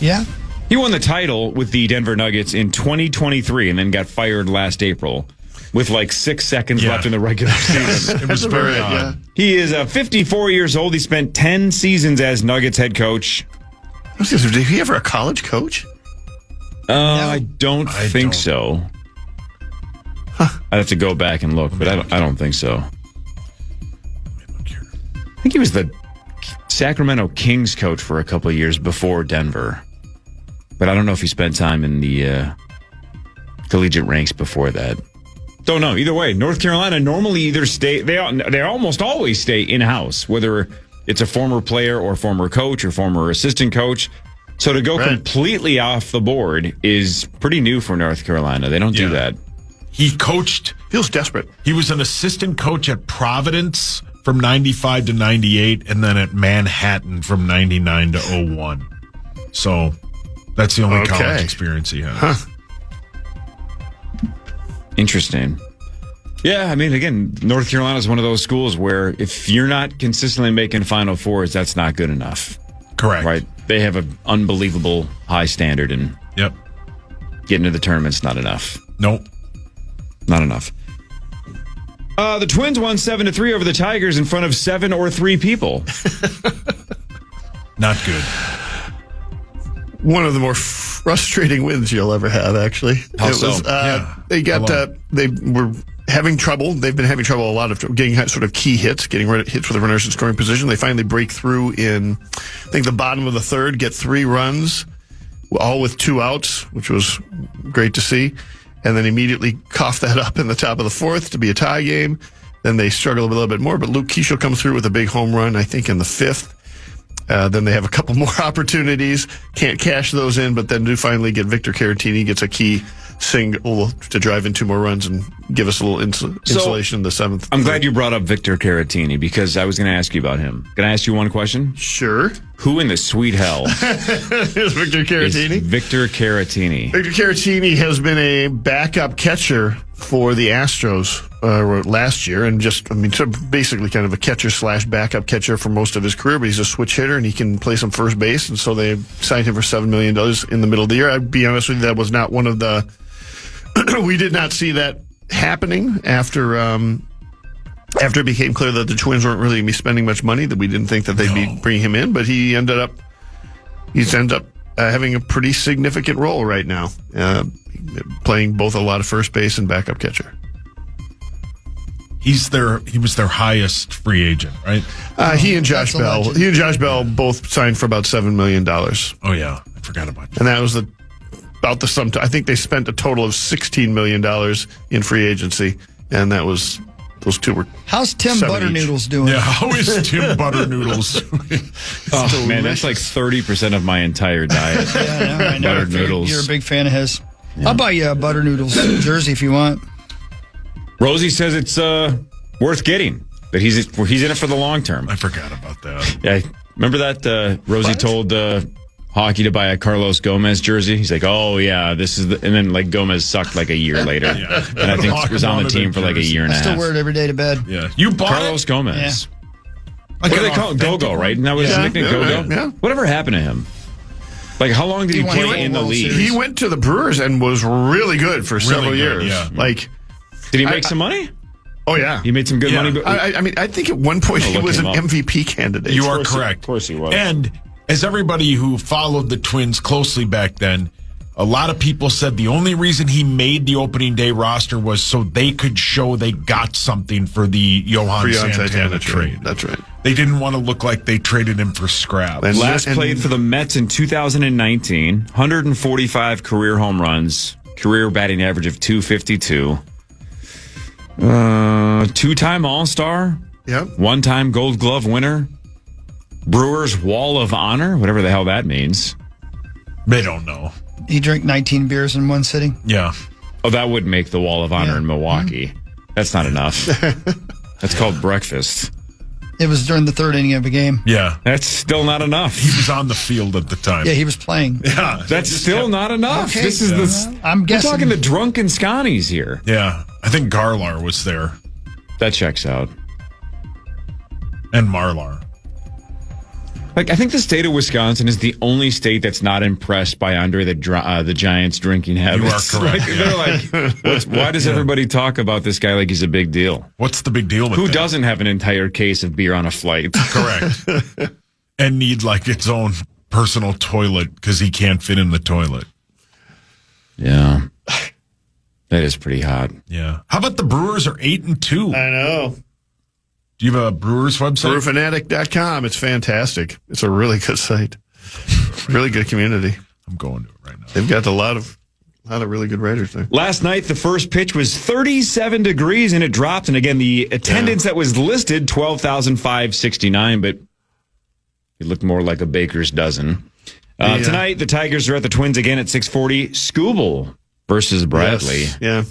Yeah. He won the title with the Denver Nuggets in 2023 and then got fired last April with like 6 seconds left in the regular season. It was very odd. He is 54 years old. He spent 10 seasons as Nuggets head coach. Did he ever a college coach? I don't think so. I'd have to go back and look, but I don't think so. I think he was the Sacramento Kings coach for a couple of years before Denver. But I don't know if he spent time in the collegiate ranks before that. Don't know. Either way, North Carolina normally either stay, they almost always stay in-house, whether it's a former player or former coach or former assistant coach. So to go completely off the board is pretty new for North Carolina. They don't do that. He coached. Feels desperate. He was an assistant coach at Providence from 95 to 98 and then at Manhattan from 99 to 01. So that's the only college experience he had. Interesting. Yeah, I mean, again, North Carolina is one of those schools where if you're not consistently making Final Fours, that's not good enough. Correct. Right? They have an unbelievable high standard, and getting to the tournament's not enough. Nope. Not enough. The Twins won 7-3 over the Tigers in front of 7 or 3 people. Not good. One of the more frustrating wins you'll ever have, actually. How so? They got they were having trouble. They've been having trouble getting sort of key hits, getting hits with runners in scoring position. They finally break through in, I think, the bottom of the third, get 3 runs, all with 2 outs, which was great to see. And then immediately cough that up in the top of the 4th to be a tie game. Then they struggle a little bit more, but Luke Keeschel comes through with a big home run, I think, in the 5th. Then they have a couple more opportunities. Can't cash those in, but then do finally get Victor Caratini, gets a key single to drive in 2 more runs and give us a little insulation in the 7th. I'm glad you brought up Victor Caratini because I was going to ask you about him. Can I ask you one question? Sure. Who in the sweet hell is Victor Caratini? Victor Caratini. Victor Caratini has been a backup catcher for the Astros last year, and so basically kind of a catcher / backup catcher for most of his career, but he's a switch hitter and he can play some first base, and so they signed him for $7 million in the middle of the year. I'd be honest with you, that was not one of the we did not see that happening after it became clear that the Twins weren't really going to be spending much money, that we didn't think that they'd be bringing him in, but he's ended up having a pretty significant role right now, playing both a lot of first base and backup catcher. He was their highest free agent, right? He and Josh Bell both signed for about $7 million. Oh yeah, I forgot about that. And that was about the sum. I think they spent a total of $16 million in free agency, and that was those 2 were. How's Tim Butternoodles doing? Yeah, how is Tim Butternoodles? Oh man, that's like 30% of my entire diet. Yeah, I know. Buttered noodles. You're a big fan of his. I'll buy you a Butternoodles jersey if you want. Rosie says it's worth getting. That he's in it for the long term. I forgot about that. Yeah, remember that Rosie told Hockey to buy a Carlos Gomez jersey. He's like, oh yeah, this is and then like Gomez sucked like a year later, and I think he was on the team for like a year and a half. I still wear it every day to bed. Yeah, you bought Carlos Gomez. Yeah. What do they call it? Go-Go, right? And that was his nickname, Go-Go? Yeah. Whatever happened to him? Like, how long did he play in the league? He went to the Brewers and was really good for several years. Yeah. Like, did he make some money? Oh, yeah. He made some good money. But I mean, I think at one point he was an MVP candidate. You are correct. Of course he was. And as everybody who followed the Twins closely back then, a lot of people said the only reason he made the opening day roster was so they could show they got something for the Johan Santana trade. That's right. They didn't want to look like they traded him for scrap. Last played for the Mets in 2019, 145 career home runs, career batting average of .252. 2-time All-Star. Yep. 1-time Gold Glove winner. Brewers Wall of Honor, whatever the hell that means. They don't know. He drank 19 beers in one sitting. Yeah. Oh, that would make the Wall of Honor in Milwaukee. That's not enough. That's called breakfast. It was during the third inning of a game. Yeah. That's still not enough. He was on the field at the time. Yeah, he was playing. Yeah. That's still not enough. Okay. This is I'm guessing. We're talking the drunken Scotties here. Yeah. I think Garlar was there. That checks out. And Marlar. Like, I think the state of Wisconsin is the only state that's not impressed by Andre the Giant's drinking habits. You are correct. They're like, why does everybody talk about this guy like he's a big deal? What's the big deal with Who that? doesn't have an entire case of beer on a flight? Correct. And need like its own personal toilet because he can't fit in the toilet. Yeah. That is pretty hot. Yeah. How about the Brewers are 8-2? I know. Do you have a Brewers website? Brewfanatic.com. It's fantastic. It's a really good site. Really good community. I'm going to it right now. They've got a lot of really good writers there. Last night, the first pitch was 37 degrees and it dropped. And again, the attendance that was listed, 12,569, but it looked more like a baker's dozen. Tonight, the Tigers are at the Twins again at 6:40. Skubal versus Bradley. Yes, yeah.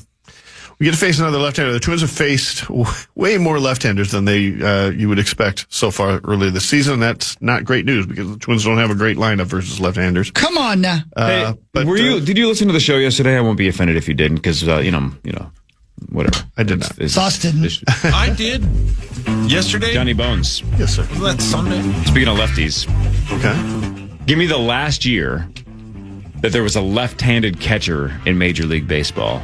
We get to face another left-hander. The Twins have faced way more left-handers than you would expect so far early this season. That's not great news because the Twins don't have a great lineup versus left-handers. Come on now. Hey, did you listen to the show yesterday? I won't be offended if you didn't because, whatever. I did not. Sauce didn't. I did. Yesterday? Johnny Bones. Yes, sir. Well, that's Sunday. Speaking of lefties. Okay. Give me the last year that there was a left-handed catcher in Major League Baseball.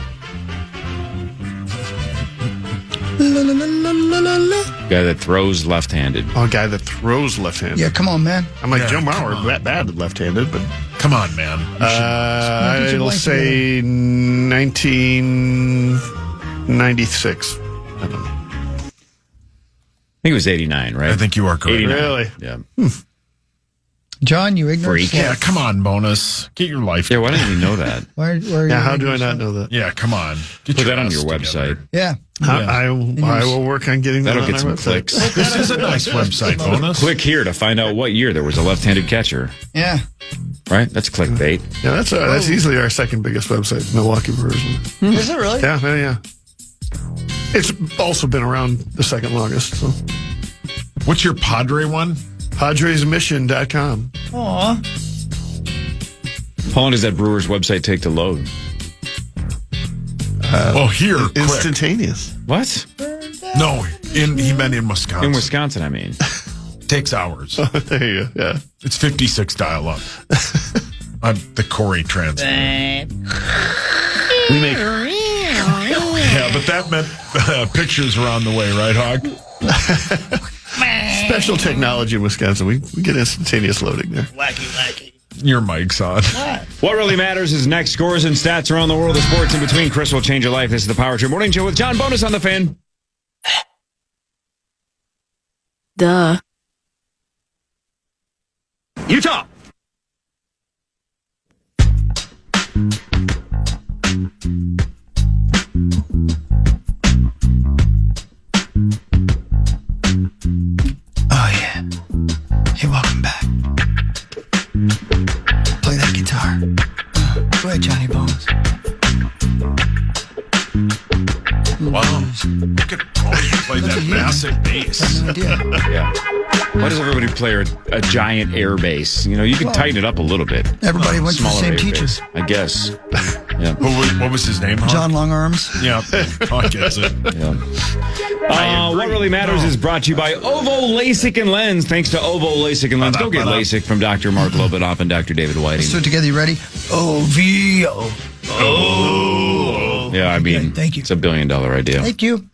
Guy that throws left-handed. Oh, a guy that throws lefts-handed. Yeah, come on, man. I'm like, Yeah, Joe Mauer, bad left-handed, but... Come on, man. I'll say 1996. I don't know. I think it was 89, right? I think you are correct. 89. Really? Yeah. John, you ignorant Freak. slut. Yeah, come on, Bonus. Get your life. Yeah, why didn't you know that? Why are you Yeah, how do I ignorant not slut? know that? Yeah, come on. Get Put that on ass your together. website. Yeah. I will work on getting that That'll on get our some website. clicks. This is a nice website, Bonus. Click here to find out what year there was a left-handed catcher. Yeah. Right? That's clickbait. Yeah, that's easily our second biggest website, Milwaukee Brewers. Is it really? Yeah. It's also been around the second longest. So. What's your Padre one? PadresMission.com. Aw. How long does that Brewers website take to load? Here, quick. Instantaneous. What? No, he meant in Wisconsin. In Wisconsin, I mean. Takes hours. There you go. Yeah. It's 56 dial-up. I'm the Corey translator. We make Yeah, but that meant pictures were on the way, right, Hog? special technology in Wisconsin. We get instantaneous loading there. Wacky. Your mic's on. What really matters is next scores and stats around the world of sports. In between, Chris will change your life. This is the Power Trip Morning Show with John Bonus on the Fan. Duh. Utah. Oh, yeah. Hey, welcome back. Play that guitar. Go ahead, Johnny Bones. Wow. Look at you play that massive bass. No idea. Yeah. Why does everybody play a giant air bass? You know, you can tighten it up a little bit. Everybody went to the Smaller same air teacher. bass, I guess. Yeah. What was his name, Hog? John Longarms. Yeah, Hog gets it. Yeah. What really matters is brought to you by Ovo LASIK and Lens. Thanks to Ovo LASIK and Lens. Go get LASIK from Dr. Mark Lobanoff and Dr. David Whiting. So together, you ready? OVO. Yeah, I mean, thank you. It's $1 billion idea. Thank you.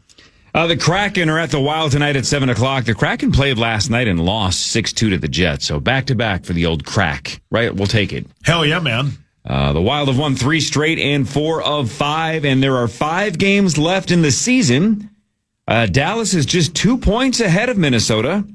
The Kraken are at the Wild tonight at 7 o'clock. The Kraken played last night and lost 6-2 to the Jets. So back-to-back for the old Crack. Right? We'll take it. Hell yeah, man. The Wild have won 3 straight and 4 of 5, and there are 5 games left in the season. Dallas is just 2 points ahead of Minnesota.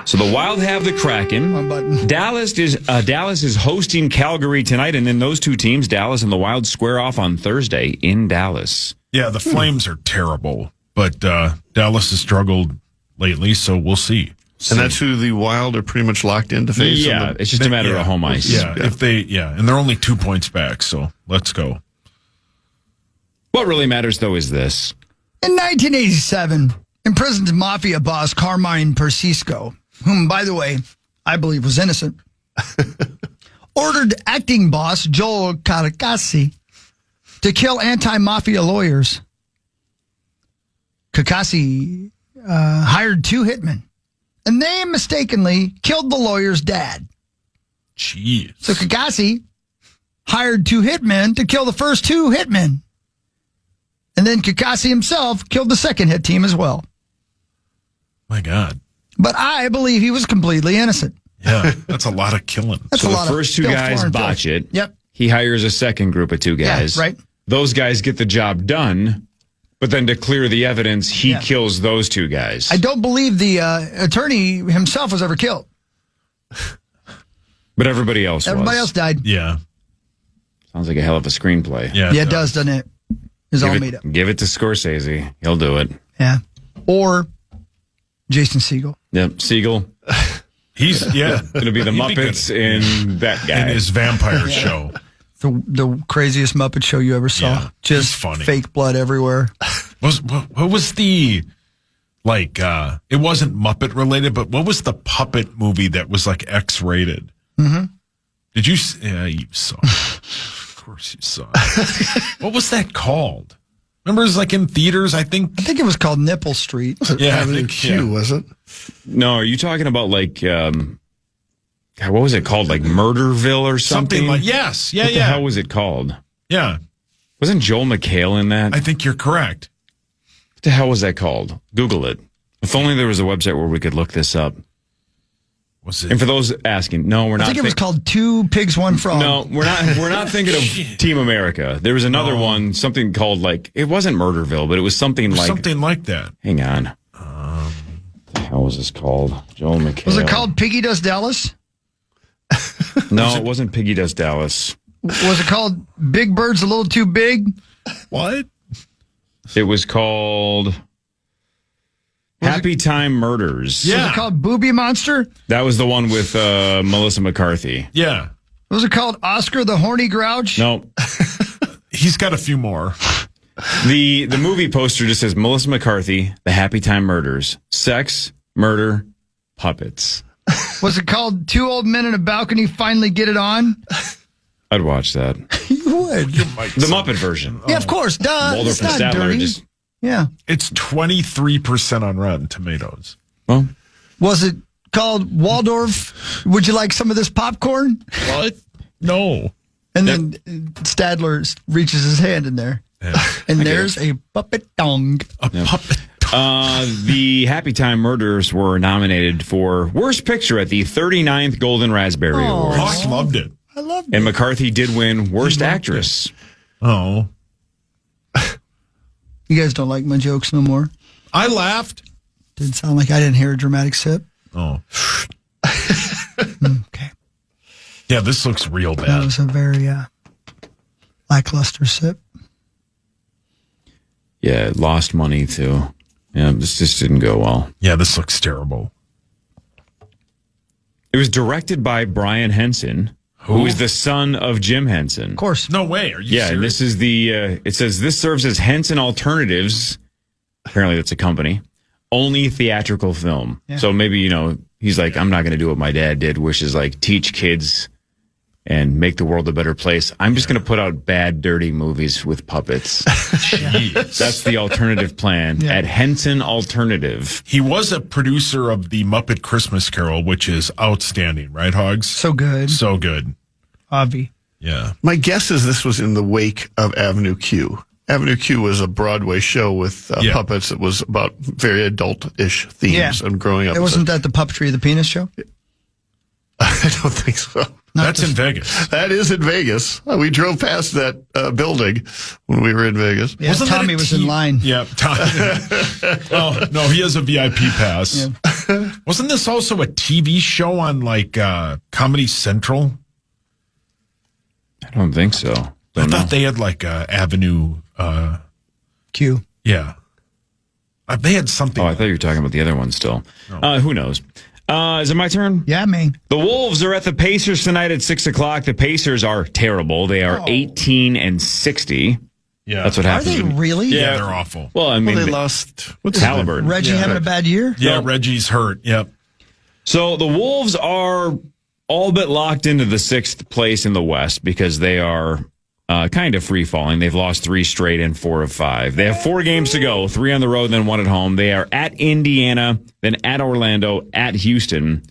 So the Wild have the Kraken. Dallas is hosting Calgary tonight, and then those two teams, Dallas and the Wild, square off on Thursday in Dallas. Yeah, the Flames are terrible, but Dallas has struggled lately, so we'll see. And that's who the Wild are pretty much locked in to face. Yeah, it's just a matter of home ice. Yeah, and they're only 2 points back, so let's go. What really matters, though, is this. In 1987, imprisoned mafia boss Carmine Persisco, whom, by the way, I believe was innocent, ordered acting boss Joel Carcassi to kill anti-mafia lawyers. Carcassi hired 2 hitmen, and they mistakenly killed the lawyer's dad. Jeez. So Carcassi hired 2 hitmen to kill the first 2 hitmen. And then Carcassi himself killed the second hit team as well. My God. But I believe he was completely innocent. Yeah, that's a lot of killing. That's so a the lot first of 2 filth, guys floor, and botch filth. it. Yep. He hires a second group of 2 guys. Yeah, right. Those guys get the job done, but then to clear the evidence, he kills those 2 guys. I don't believe the attorney himself was ever killed. But everybody else Everybody else died. Yeah. Sounds like a hell of a screenplay. Yeah, it does, doesn't it? It's all Give made up. Give it to Scorsese. He'll do it. Yeah. Or Jason Segel. Yep. Siegel. He's, going to be the He'd be Muppets good. in that guy. In his vampire show. The craziest Muppet show you ever saw. Yeah, Just funny. fake blood everywhere. What was the, like, it wasn't Muppet related, but what was the puppet movie that was like X-rated? Mm-hmm. Did you? Yeah, you saw it. Of course you saw it. What was that called? Remember, it was like in theaters, I think. I think it was called Nipple Street. Yeah, Avenue Q, was it? No, are you talking about like, God, what was it called? Like Murderville or something? Something like, yes. Yeah, what the yeah. hell was it called? Yeah. Wasn't Joel McHale in that? I think you're correct. What the hell was that called? Google it. If only there was a website where we could look this up. Was it? And for those asking, no, we're not. I think it was called 2 Pigs, 1 Frog. No, we're not. We're not thinking of Team America. There was another one, something called like it wasn't Murderville, but it was something like that. Hang on. What the hell was this called? Joel McHale. Was it called Piggy Does Dallas? No, it wasn't Piggy Does Dallas. Was it called Big Bird's a Little Too Big? What? It was called Happy Time Murders. Was it called Booby Monster? That was the one with Melissa McCarthy. Yeah. Was it called Oscar the Horny Grouch? No. He's got a few more. The movie poster just says Melissa McCarthy, The Happy Time Murders, Sex, Murder, Puppets. Was it called 2 Old Men in a Balcony Finally Get It On? I'd watch that. You would. The Muppet version. Yeah, of course. Duh. Waldorf It's and not Statler dirty. just. Yeah. It's 23% on Rotten Tomatoes. Well, Was it called Waldorf? Would you like some of this popcorn? What? No. And then Stadler reaches his hand in there. And there's a puppet dong. A puppet. The Happy Time Murders were nominated for Worst Picture at the 39th Golden Raspberry Awards. Hawk loved it. I love it. And McCarthy did win Worst Actress. Oh. You guys don't like my jokes no more? I laughed. Didn't sound like I didn't hear a dramatic sip. Oh. Okay. Yeah, this looks real That bad. was a very lackluster sip. Yeah, it lost money too. Yeah, this just didn't go well. Yeah, this looks terrible. It was directed by Brian Henson, who is the son of Jim Henson. Of course. No way. Are you Yeah, and serious? this is the, it says this serves as Henson Alternatives. Apparently that's a company. Only theatrical film. Yeah. So maybe, he's like, I'm not going to do what my dad did, which is like teach kids and make the world a better place. I'm just going to put out bad, dirty movies with puppets. Jeez. That's the alternative plan at Henson Alternative. He was a producer of the Muppet Christmas Carol, which is outstanding, right, Hogs? So good. So good. Avi. Yeah. My guess is this was in the wake of Avenue Q. Avenue Q was a Broadway show with puppets. It was about very adult-ish themes and growing up. It wasn't that the Puppetry of the Penis show? I don't think so. That's in Vegas. That is in Vegas. We drove past that building when we were in Vegas. Yeah, Tommy was in line. Yeah, Tommy. Oh, no, he has a VIP pass. Yeah. Wasn't this also a TV show on like Comedy Central? I don't think so. I thought they had like Avenue Q. Yeah. They had something. Oh, I thought you were talking about the other one still. Who knows? Is it my turn? Yeah, me. The Wolves are at the Pacers tonight at 6 o'clock. The Pacers are terrible. They are 18-60. Yeah. That's what Are happens. they really? Yeah, they're awful. Well, I mean, Well, they lost. What's Halliburton. Reggie having a bad year? Yeah, Reggie's hurt. Yep. So the Wolves are all but locked into the 6th place in the West because they are kind of free falling. They've lost 3 straight and 4 of 5. They have 4 games to go, 3 on the road, then 1 at home. They are at Indiana, then at Orlando, at Houston,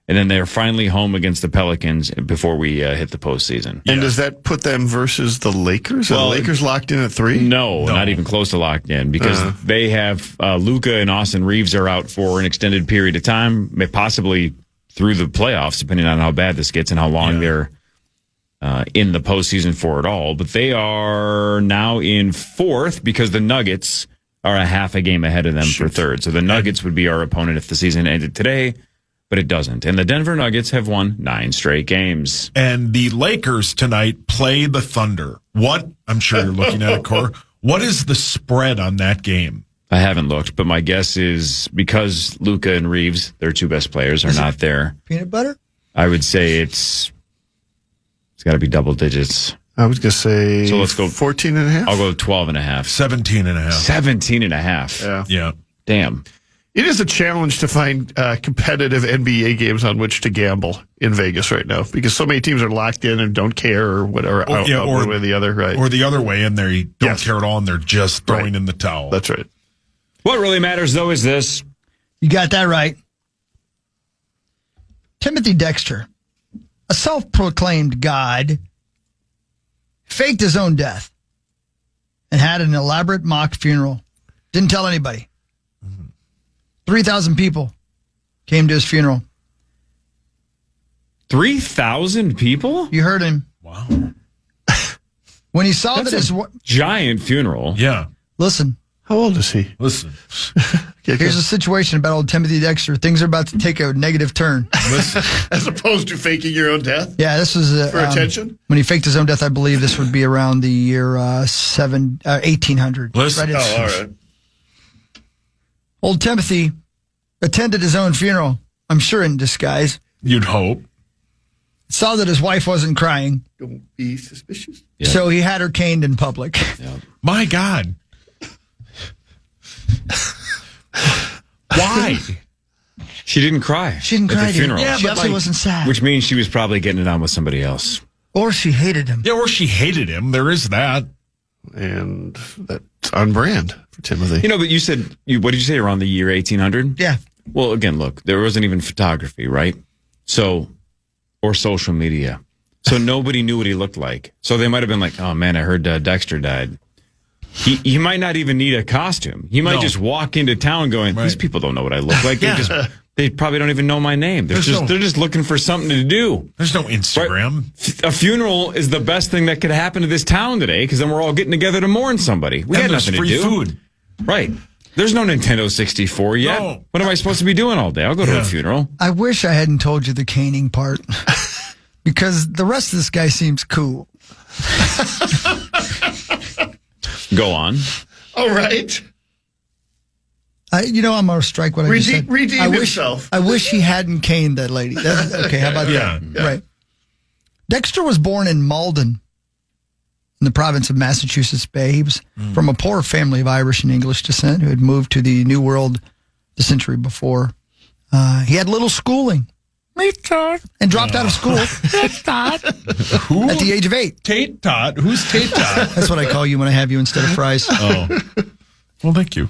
and then they're finally home against the Pelicans before we hit the postseason. And does that put them versus the Lakers? Are the Lakers locked in at 3? No, not even close to locked in because they have Luka and Austin Reeves are out for an extended period of time, possibly through the playoffs, depending on how bad this gets and how long they're in the postseason for it all. But they are now in 4th because the Nuggets are a half a game ahead of them for 3rd. So the Nuggets would be our opponent if the season ended today, but it doesn't. And the Denver Nuggets have won 9 straight games. And the Lakers tonight play the Thunder. What? I'm sure you're looking at it, Cor. What is the spread on that game? I haven't looked, but my guess is because Luka and Reeves, their 2 best players, are not there. Peanut butter? I would say it's got to be double digits. I was going to say So let's go 14 and a half. I'll go 12 and a half. 17 and a half. 17 and a half. Yeah. Yeah. Damn. It is a challenge to find competitive NBA games on which to gamble in Vegas right now because so many teams are locked in and don't care or whatever. or one way or the other, right? Or the other way, and they don't care at all, and they're just throwing in the towel. That's right. What really matters, though, is this. You got that right. Timothy Dexter, a self-proclaimed god, faked his own death and had an elaborate mock funeral. Didn't tell anybody. 3,000 people came to his funeral. 3,000 people? You heard him. Wow. When he saw That's that his... a giant funeral. Yeah. Listen. How old is he? Listen. Here's a situation about old Timothy Dexter. Things are about to take a negative turn. Listen. As opposed to faking your own death? Yeah, this was... For attention? When he faked his own death, I believe this would be around the year 1800. Listen. Oh, all right. Old Timothy attended his own funeral, I'm sure in disguise. You'd hope. Saw that his wife wasn't crying. Don't be suspicious. Yeah. So he had her caned in public. Yeah. My God. Why? She didn't cry. She didn't at cry. the funeral. Yeah, she absolutely wasn't sad. Which means she was probably getting it on with somebody else. Or she hated him. Yeah, or she hated him. There is that. And that's on brand for Timothy. You know, but you said, what did you say, around the year 1800? Yeah. Well, again, look, there wasn't even photography, right? So, or social media. So nobody knew what he looked like. So they might have been like, oh man, I heard Dexter died. He might not even need a costume. He might just walk into town going, these people don't know what I look like. Yeah. They probably don't even know my name. They're just looking for something to do. There's no Instagram. Right? A funeral is the best thing that could happen to this town today because then we're all getting together to mourn somebody. We And got there's nothing free to do. food. Right. There's no Nintendo 64 yet. No. What am I supposed to be doing all day? I'll go to a funeral. I wish I hadn't told you the caning part because the rest of this guy seems cool. Go on. All right. I'm going to strike what I just said. Redeem himself. I wish he hadn't caned that lady. Okay, how about that? Yeah. Right. Dexter was born in Malden in the province of Massachusetts Bay. He was from a poor family of Irish and English descent who had moved to the New World the century before. He had little schooling. And dropped out of school at the age of 8. Tate Tot? Who's Tate Tot? That's what I call you when I have you instead of fries. Oh. Well, thank you.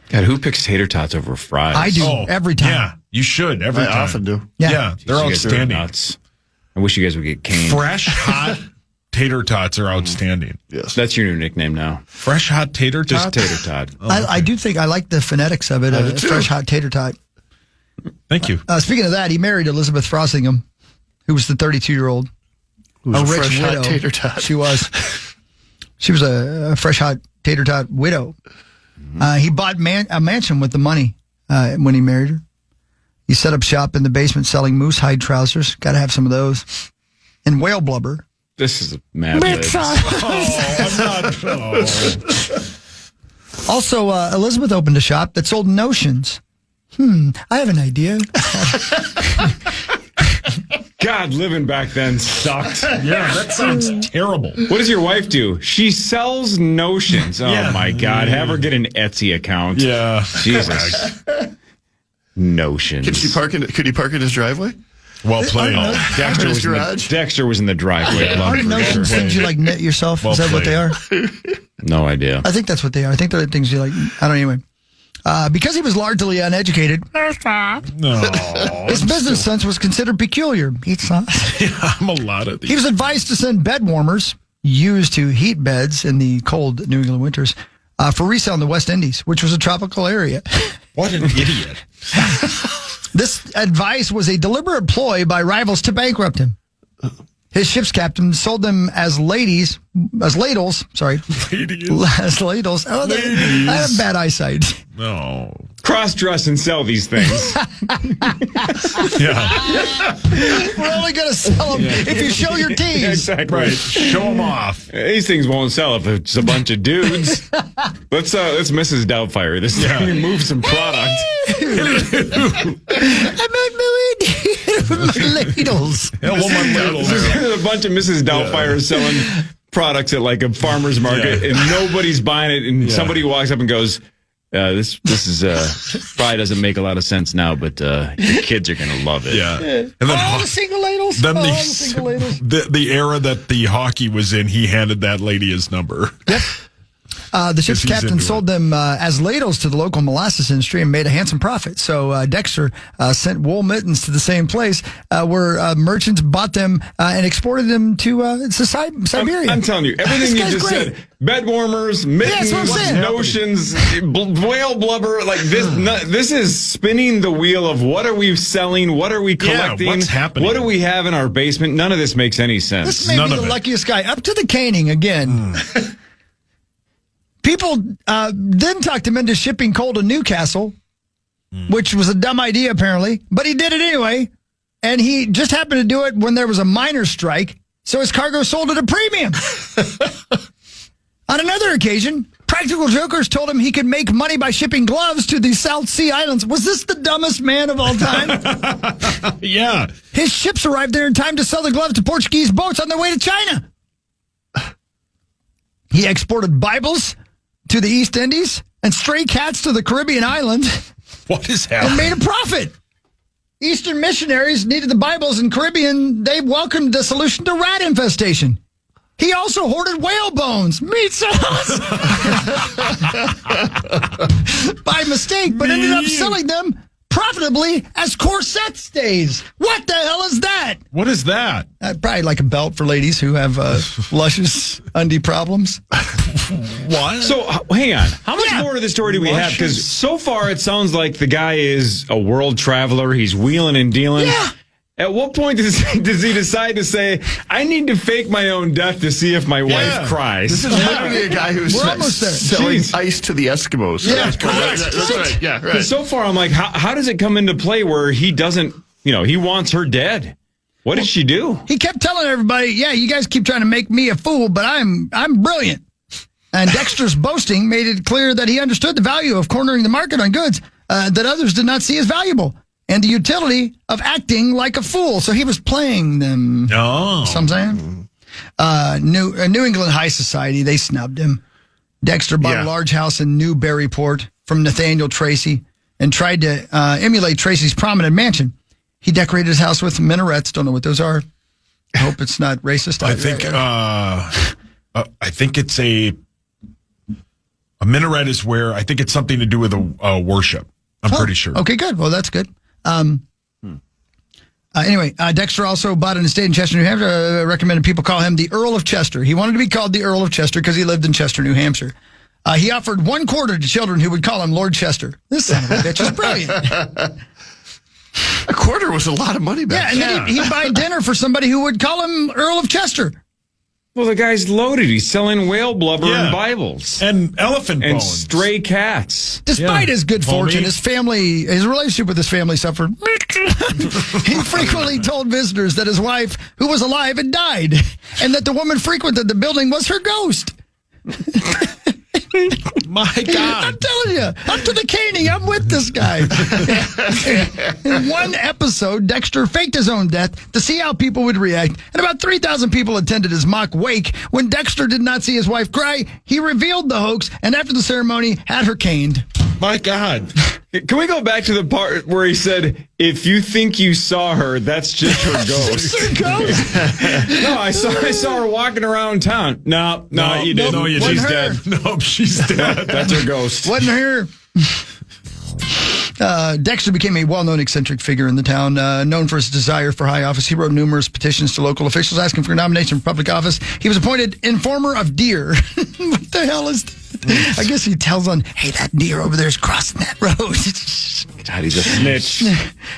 God, who picks tater tots over fries? I do every time. Yeah, you should every time. I often do. Yeah. They're You guys are outstanding. nuts. I wish you guys would get caned. Fresh, hot tater tots are outstanding. Yes. That's your new nickname now. Fresh, hot tater tots? Just tater tot. I do think I like the phonetics of it. I do too. Fresh hot tater tot. Thank you. Speaking of that, he married Elizabeth Frossingham, who was the 32-year-old. Who's a rich fresh widow. hot tater tot. She was. She was a fresh hot tater tot widow. He bought a mansion with the money when he married her. He set up shop in the basement selling moose hide trousers. Got to have some of those. And whale blubber. This is mad libs. Also, Elizabeth opened a shop that sold notions. I have an idea. God, living back then sucked. Yeah, that sounds terrible. What does your wife do? She sells notions. Oh, my God. Have her get an Etsy account. Yeah. Jesus. Notions. Could he park in his driveway? Well played. Dexter was in the driveway. Aren't notions things you like knit yourself? Well Is that what they are? No idea. I think that's what they are. I think they're things you like. I don't know, anyway. Because he was largely uneducated, his business sense was considered peculiar. I'm a lot of these. He was advised to send bed warmers used to heat beds in the cold New England winters for resale in the West Indies, which was a tropical area. What an idiot. This advice was a deliberate ploy by rivals to bankrupt him. His ship's captain sold them as ladles. Sorry. As ladles. Oh, I have bad eyesight. No. Cross-dress and sell these things. Yeah. We're only going to sell them if you show your teeth. Exactly. Right. Show them off. These things won't sell if it's a bunch of dudes. Let's Mrs. Doubtfire this thing and move some product. I'm on my ladles. There's a bunch of Mrs. Doubtfires selling products at like a farmer's market, and nobody's buying it. And somebody walks up and goes, "This is probably doesn't make a lot of sense now, but your kids are gonna love it." Yeah. And then the single ladles. Then the single ladles. the era that the hockey was in, he handed that lady his number. Yep. The ship's captain sold them as ladles to the local molasses industry and made a handsome profit. So Dexter sent wool mittens to the same place where merchants bought them and exported them to Siberia. I'm telling you, everything you just said. Bed warmers, mittens, notions, whale blubber, like this. This is spinning the wheel of what are we selling, what are we collecting, what's happening? What do we have in our basement? None of this makes any sense. This may be the luckiest guy. Up to the caning again. People then talked him into shipping coal to Newcastle, which was a dumb idea, apparently. But he did it anyway. And he just happened to do it when there was a miners' strike. So his cargo sold at a premium. On another occasion, practical jokers told him he could make money by shipping gloves to the South Sea Islands. Was this the dumbest man of all time? Yeah. His ships arrived there in time to sell the gloves to Portuguese boats on their way to China. He exported Bibles to the East Indies and stray cats to the Caribbean islands. What is happening? And made a profit. Eastern missionaries needed the Bibles in Caribbean. They welcomed the solution to rat infestation. He also hoarded whale bones, meat sauce, by mistake, but ended up selling them profitably as corset stays. What the hell is that? What is that? Probably like a belt for ladies who have luscious undie problems. What? So, hang on. How much more of the story do we have? Because so far it sounds like the guy is a world traveler. He's wheeling and dealing. Yeah. At what point does he decide to say, I need to fake my own death to see if my wife cries? This is literally a guy who's selling ice to the Eskimos. Yeah, That's right. Yeah, right. So far, I'm like, how does it come into play where he doesn't, he wants her dead? What did she do? He kept telling everybody, yeah, you guys keep trying to make me a fool, but I'm brilliant. And Dexter's boasting made it clear that he understood the value of cornering the market on goods that others did not see as valuable, and the utility of acting like a fool. So he was playing them. Oh. Some saying. New England high society, they snubbed him. Dexter bought a large house in Newburyport from Nathaniel Tracy and tried to emulate Tracy's prominent mansion. He decorated his house with minarets. Don't know what those are. I hope it's not racist. I think it's a minaret is where I think it's something to do with a worship. I'm pretty sure. Okay, good. Well, that's good. Anyway, Dexter also bought an estate in Chester, New Hampshire. Recommended people call him the Earl of Chester. He wanted to be called the Earl of Chester because he lived in Chester, New Hampshire. He offered $1 to children who would call him Lord Chester. This son of a bitch is brilliant. $1 was a lot of money back then. Yeah, and then he'd buy dinner for somebody who would call him Earl of Chester. Well, the guy's loaded. He's selling whale blubber and Bibles. And elephant bones. And stray cats. Despite his good fortune, his relationship with his family suffered. He frequently told visitors that his wife, who was alive, had died, and that the woman frequented the building was her ghost. My God. I'm telling you, up to the caning, I'm with this guy. In one episode, Dexter faked his own death to see how people would react, and about 3,000 people attended his mock wake. When Dexter did not see his wife cry, he revealed the hoax, and after the ceremony, had her caned. My God. Can we go back to the part where he said, if you think you saw her, that's just her ghost? Just her ghost? No, I saw her walking around town. No, you didn't. No, you She's didn't. dead. Nope, she's dead. That's her ghost. Wasn't her. Dexter became a well-known eccentric figure in the town, known for his desire for high office. He wrote numerous petitions to local officials asking for a nomination for public office. He was appointed informer of deer. What the hell is that? I guess he tells on, hey, that deer over there is crossing that road. God, he's a snitch.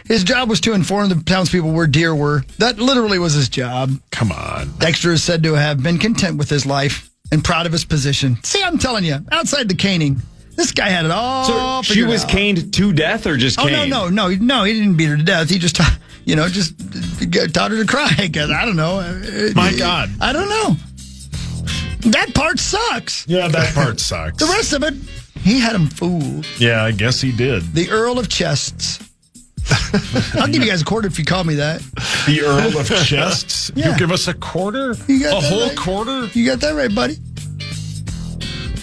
His job was to inform the townspeople where deer were. That literally was his job. Come on. Dexter is said to have been content with his life and proud of his position. See, I'm telling you, outside the caning, this guy had it all So she figured was out. caned to death or just caned? No, he didn't beat her to death. He just, taught her to cry, because I don't know. My God. I don't know. That part sucks. Yeah, that part sucks. The rest of it, he had him fooled. Yeah, I guess he did. The Earl of Chests. I'll give you guys a quarter if you call me that. The Earl of Chests? Yeah. You give us a quarter? You got A that whole right. quarter? You got that right, buddy.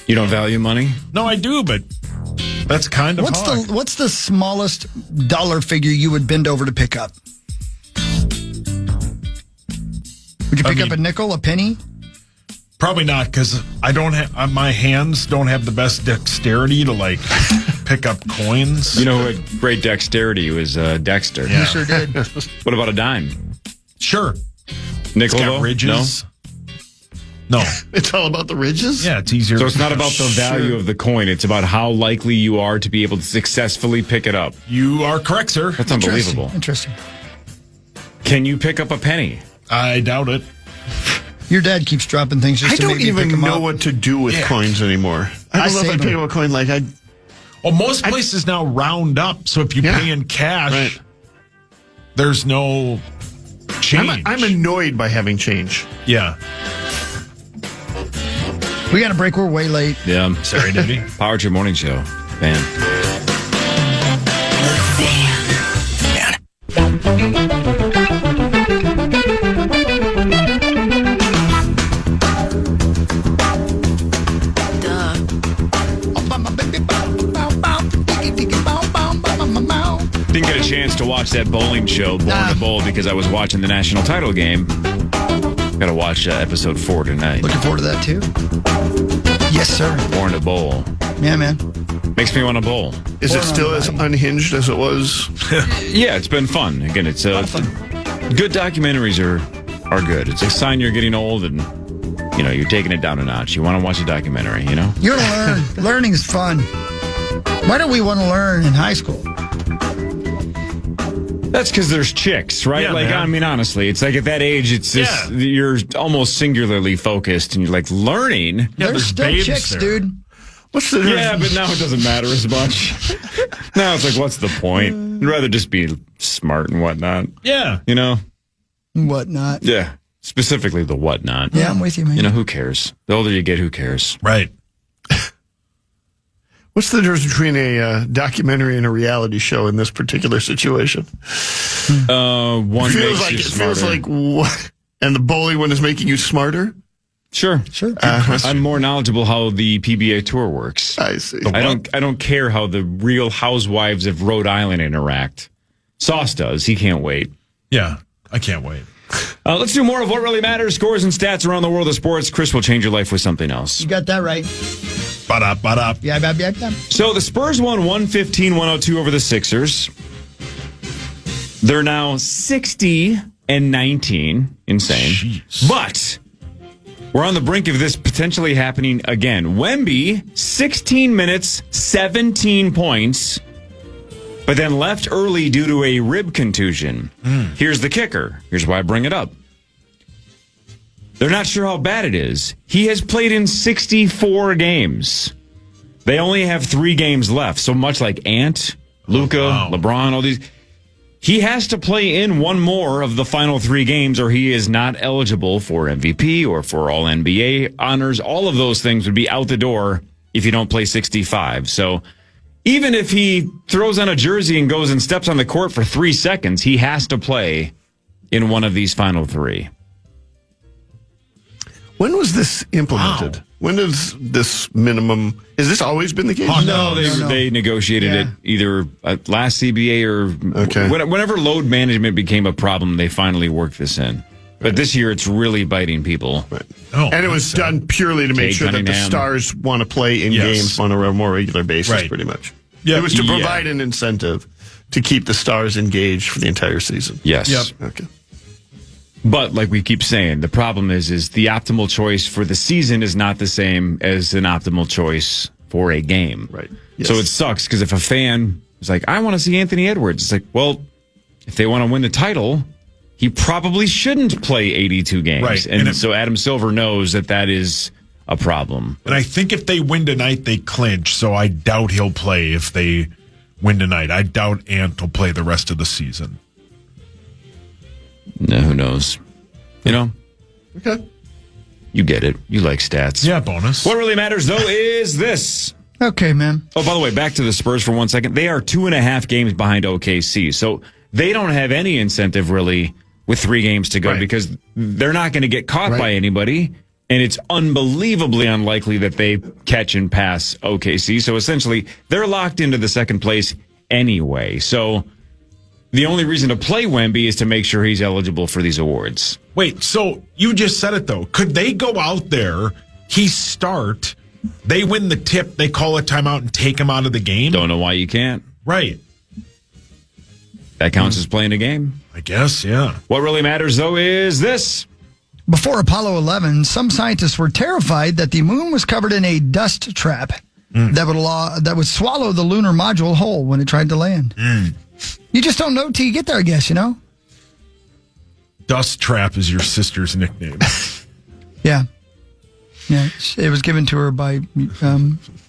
You don't value money? No, I do, but that's kind of What's the smallest dollar figure you would bend over to pick up? Would you pick up a nickel, a penny? Probably not, because I don't have my hands don't have the best dexterity to pick up coins. You know who had great dexterity was Dexter. Yeah. You sure did. What about a dime? Sure. Nickel, It's got though? ridges. No. It's all about the ridges? Yeah, it's easier. So it's not about the value of the coin. It's about how likely you are to be able to successfully pick it up. You are correct, sir. That's unbelievable. Interesting. Can you pick up a penny? I doubt it. Your dad keeps dropping things just I to don't make you pick even them know up. what to do with coins anymore. I don't know if save I'd pick them. up a coin like I'd. Well, most places now round up, so if you pay in cash, there's no change. I'm annoyed by having change. Yeah. We got a break. We're way late. Yeah. Sorry, Daddy. Power Trip Morning Show. Man. Didn't get a chance to watch that bowling show, Born to Bowl, because I was watching the national title game. Got to watch episode 4 tonight. Looking forward to that, too. Yes, sir. Born to Bowl. Yeah, man. Makes me want to bowl. Is it still as unhinged as it was? Yeah, it's been fun. Again, it's good documentaries are good. It's a sign you're getting old and you're taking it down a notch. You want to watch a documentary, you know? You're going to learn. Learning is fun. Why don't we want to learn in high school? That's because there's chicks, right? Yeah, man. I mean, honestly, it's like at that age, it's just you're almost singularly focused, and you're like learning. Yeah, There's still babes chicks, there. dude. What's the difference? Yeah, but now it doesn't matter as much. Now it's like, what's the point? I'd rather just be smart and whatnot. Yeah. You know? Whatnot. Yeah. Specifically the whatnot. Yeah, I'm with you, man. You know, who cares? The older you get, who cares? Right. What's the difference between a documentary and a reality show in this particular situation? One makes you smarter. Feels like what? And the bowling one is making you smarter? Sure. I'm more knowledgeable how the PBA tour works. I see. I don't care how the Real Housewives of Rhode Island interact. Sauce does. He can't wait. Yeah, I can't wait. Let's do more of what really matters. Scores and stats around the world of sports. Chris will change your life with something else. You got that right. Ba-da-ba-da. Yeah. So the Spurs won 115-102 over the Sixers. They're now 60-19. Insane. Jeez. But we're on the brink of this potentially happening again. Wemby, 16 minutes, 17 points, but then left early due to a rib contusion. Here's the kicker. Here's why I bring it up. They're not sure how bad it is. He has played in 64 games. They only have 3 games left. So much like Ant, Luka, LeBron, all these. He has to play in one more of the final 3 games or he is not eligible for MVP or for all NBA honors. All of those things would be out the door if you don't play 65. So even if he throws on a jersey and goes and steps on the court for 3 seconds, he has to play in one of these final 3. When was this implemented? Wow. When is this minimum? Has this always been the case? No, they negotiated it either last CBA or whenever load management became a problem, they finally worked this in. But this year, it's really biting people. Right. And it was done purely to make sure that the stars want to play in games on a more regular basis, pretty much. It was to provide an incentive to keep the stars engaged for the entire season. Yes. Okay. But like we keep saying, the problem is the optimal choice for the season is not the same as an optimal choice for a game. Right. So it sucks because if a fan is like, I want to see Anthony Edwards, it's like, well, if they want to win the title, he probably shouldn't play 82 games. Right. And so Adam Silver knows that is a problem. And I think if they win tonight, they clinch. So I doubt he'll play if they win tonight. I doubt Ant will play the rest of the season. No, who knows? You know? Okay. You get it. You like stats. Yeah, bonus. What really matters, though, is this. Okay, man. Oh, by the way, back to the Spurs for 1 second. They are 2.5 games behind OKC. So they don't have any incentive, really, with 3 games to go because they're not going to get caught by anybody. And it's unbelievably unlikely that they catch and pass OKC. So essentially, they're locked into the second place anyway. So the only reason to play Wemby is to make sure he's eligible for these awards. Wait, so you just said it, though. Could they go out there, he start, they win the tip, they call a timeout and take him out of the game? Don't know why you can't. Right. That counts as playing a game. I guess, yeah. What really matters, though, is this. Before Apollo 11, some scientists were terrified that the moon was covered in a dust trap that would swallow the lunar module whole when it tried to land. You just don't know till you get there, I guess, you know? Dust Trap is your sister's nickname. Yeah. Yeah. It was given to her by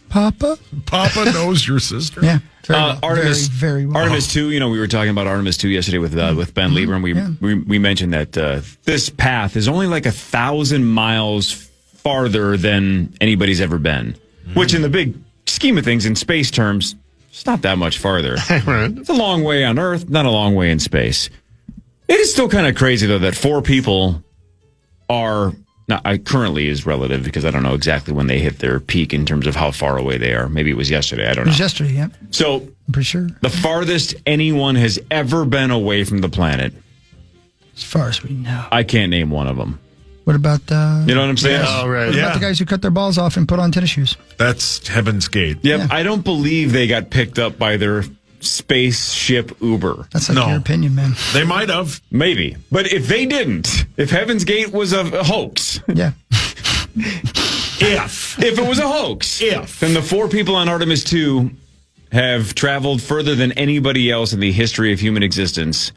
Papa. Papa knows your sister? Yeah. Artemis, very well. Artemis 2, we were talking about Artemis 2 yesterday with Ben Lieber, and we mentioned that this path is only like 1,000 miles farther than anybody's ever been, which in the big scheme of things, in space terms, it's not that much farther. It's a long way on Earth, not a long way in space. It is still kind of crazy, though, that 4 people are... Now, currently is relative because I don't know exactly when they hit their peak in terms of how far away they are. Maybe it was yesterday. I don't know. It was yesterday, yeah. So, I'm pretty sure. The farthest anyone has ever been away from the planet. As far as we know. I can't name one of them. What about... you know what I'm saying? Oh, right. What about the guys who cut their balls off and put on tennis shoes? That's Heaven's Gate. Yep. Yeah. I don't believe they got picked up by their spaceship Uber. That's like your opinion, man. They might have. Maybe. But if they didn't, if Heaven's Gate was a hoax. Yeah. If it was a hoax. Then the 4 people on Artemis 2 have traveled further than anybody else in the history of human existence.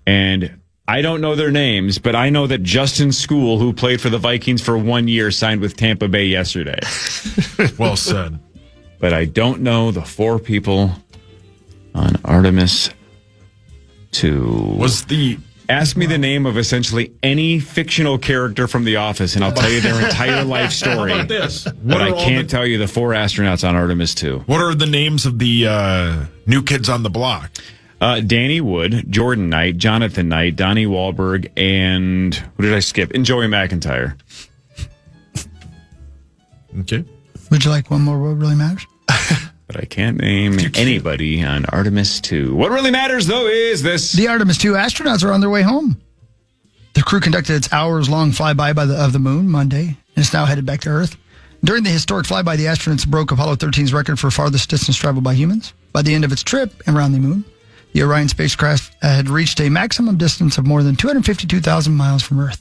And I don't know their names, but I know that Justin School, who played for the Vikings for 1 year, signed with Tampa Bay yesterday. Well said. But I don't know the 4 people on Artemis 2. Ask me the name of essentially any fictional character from The Office, and I'll tell you their entire life story. How about this? But I can't tell you the 4 astronauts on Artemis 2. What are the names of the new kids on the block? Danny Wood, Jordan Knight, Jonathan Knight, Donnie Wahlberg, and who did I skip? And Joey McIntyre. Okay. Would you like one more What Really Matters? But I can't name anybody on Artemis 2. What really matters, though, is this. The Artemis 2 astronauts are on their way home. The crew conducted its hours-long flyby of the moon Monday, and it's now headed back to Earth. During the historic flyby, the astronauts broke Apollo 13's record for farthest distance traveled by humans. By the end of its trip around the moon, the Orion spacecraft had reached a maximum distance of more than 252,000 miles from Earth.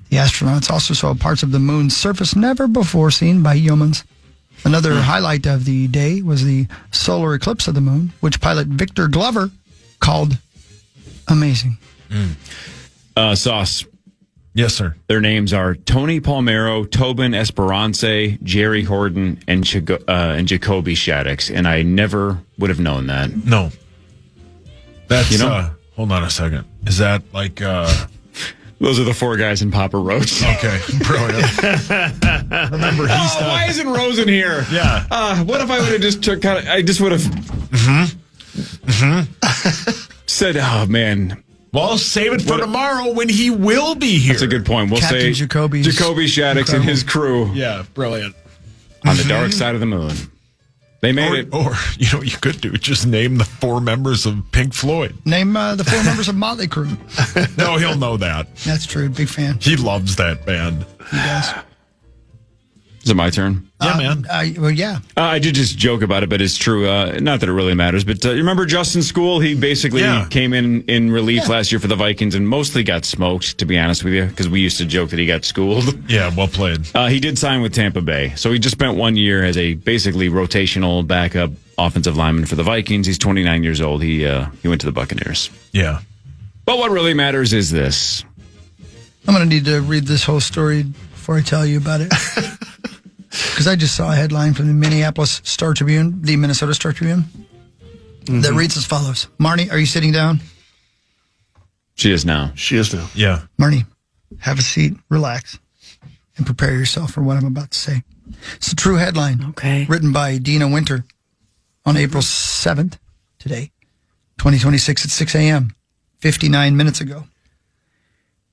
The astronauts also saw parts of the moon's surface never before seen by humans. Another highlight of the day was the solar eclipse of the moon, which pilot Victor Glover called amazing. Sauce. Yes, sir. Their names are Tony Palmero, Tobin Esperance, Jerry Horton, and Jacoby Shaddix, and I never would have known that. No. That's, hold on a second. Is that like, Those are the four guys in Papa Roach. Okay, brilliant. Remember, he's not. Why isn't Rosen here? Yeah. What if I would have just I just would have said, oh, man. Well, save it for tomorrow when he will be here. That's a good point. We'll Captain say Jacoby Shaddix and his crew Yeah, brilliant. on the dark side of the moon. They made it. Or, you know what you could do? Just name the four members of Pink Floyd. Name the four members of Motley Crue. No, he'll know that. That's true. Big fan. He loves that band. He does. Is it my turn? Yeah, man. Well, yeah. I did just joke about it, but it's true. Not that it really matters, but you remember Justin School? He basically came in relief last year for the Vikings and mostly got smoked, to be honest with you, because we used to joke that he got schooled. Yeah, well played. He did sign with Tampa Bay, so he just spent 1 year as a basically rotational backup offensive lineman for the Vikings. He's 29 years old. He went to the Buccaneers. Yeah. But what really matters is this. I'm going to need to read this whole story before I tell you about it. Because I just saw a headline from the Minneapolis Star-Tribune, the Minnesota Star-Tribune, that reads as follows. Marnie, are you sitting down? She is now. She is now. Yeah. Marnie, have a seat, relax, and prepare yourself for what I'm about to say. It's a true headline. Okay. Written by Dina Winter on April 7th, today, 2026 at 6 a.m., 59 minutes ago.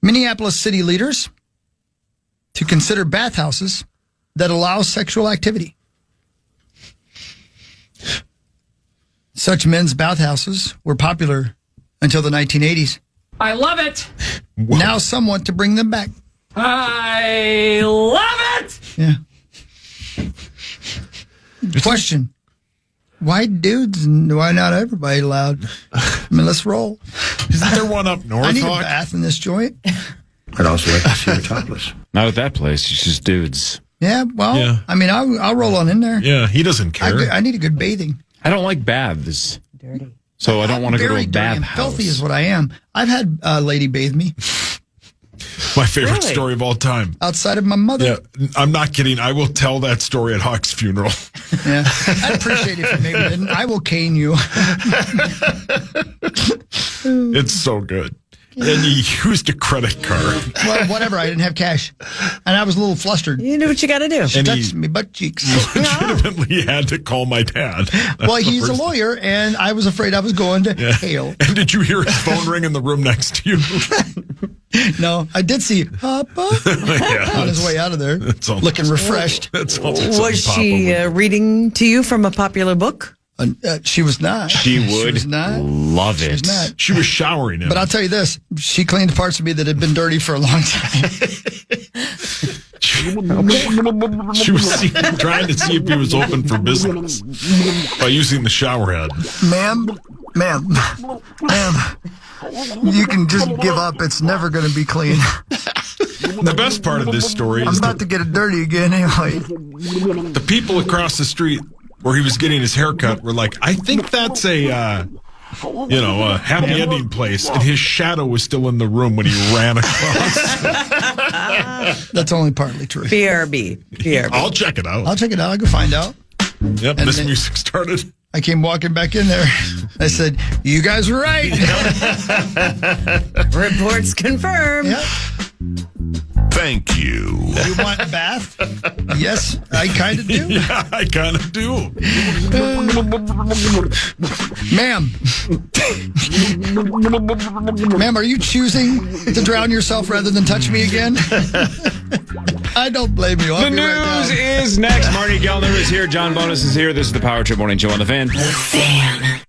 Minneapolis city leaders to consider bathhouses that allow sexual activity. Such men's bathhouses were popular until the 1980s. I love it. Whoa. Now some want to bring them back. I love it. Yeah. Question. Why dudes and why not everybody allowed? I mean, let's roll. Isn't there one up north? I need Hawk? a bath in this joint. I'd also like to see her topless. Not at that place. It's just dudes. Yeah, well, Yeah. I mean, I'll roll on in there. Yeah, he doesn't care. I need a good bathing. I don't like baths. Dirty. So I don't want to go to Very a dirty bath and house. filthy is what I am. I've had a lady bathe me My favorite Really? story of all time. outside of my mother. Yeah, I'm not kidding. I will tell that story at Hawk's funeral. Yeah. I'd appreciate it if you maybe didn't. I will cane you. It's so good. And he used a credit card. Well, whatever. I didn't have cash. And I was a little flustered. You do what you got to do. She And touched he- me butt cheeks. Legitimately had to call my dad. Well, he's a lawyer, and I was afraid I was going to hail. And did you hear his phone ring in the room next to you? No, I did see Papa on his way out of there, looking refreshed. Was she reading to you from a popular book? She was not. She would was not. love She it. was not. She was showering him. But I'll tell you this: she cleaned parts of me that had been dirty for a long time. She was trying to see if he was open for business by using the shower head. Ma'am, you can just give up. It's never going to be clean. The best part of this story I'm is about to get it dirty again anyway. the people across the street where he was getting his haircut were like, I think that's a happy ending place. And his shadow was still in the room when he ran across. That's only partly true. BRB. I'll check it out. I'll check it out. I'll go find out. Yep, And this then- music started. I came walking back in there. I said, "You guys were right." Reports confirmed. Yep. Thank you. You want a bath? Yes, I kind of do. Yeah, I kind of do. Ma'am. Ma'am, are you choosing to drown yourself rather than touch me again? I don't blame you. I'll The be right news down. is next. Marty Gellner is here. John Bonus is here. This is the Power Trip Morning Show on the Fan. Fan.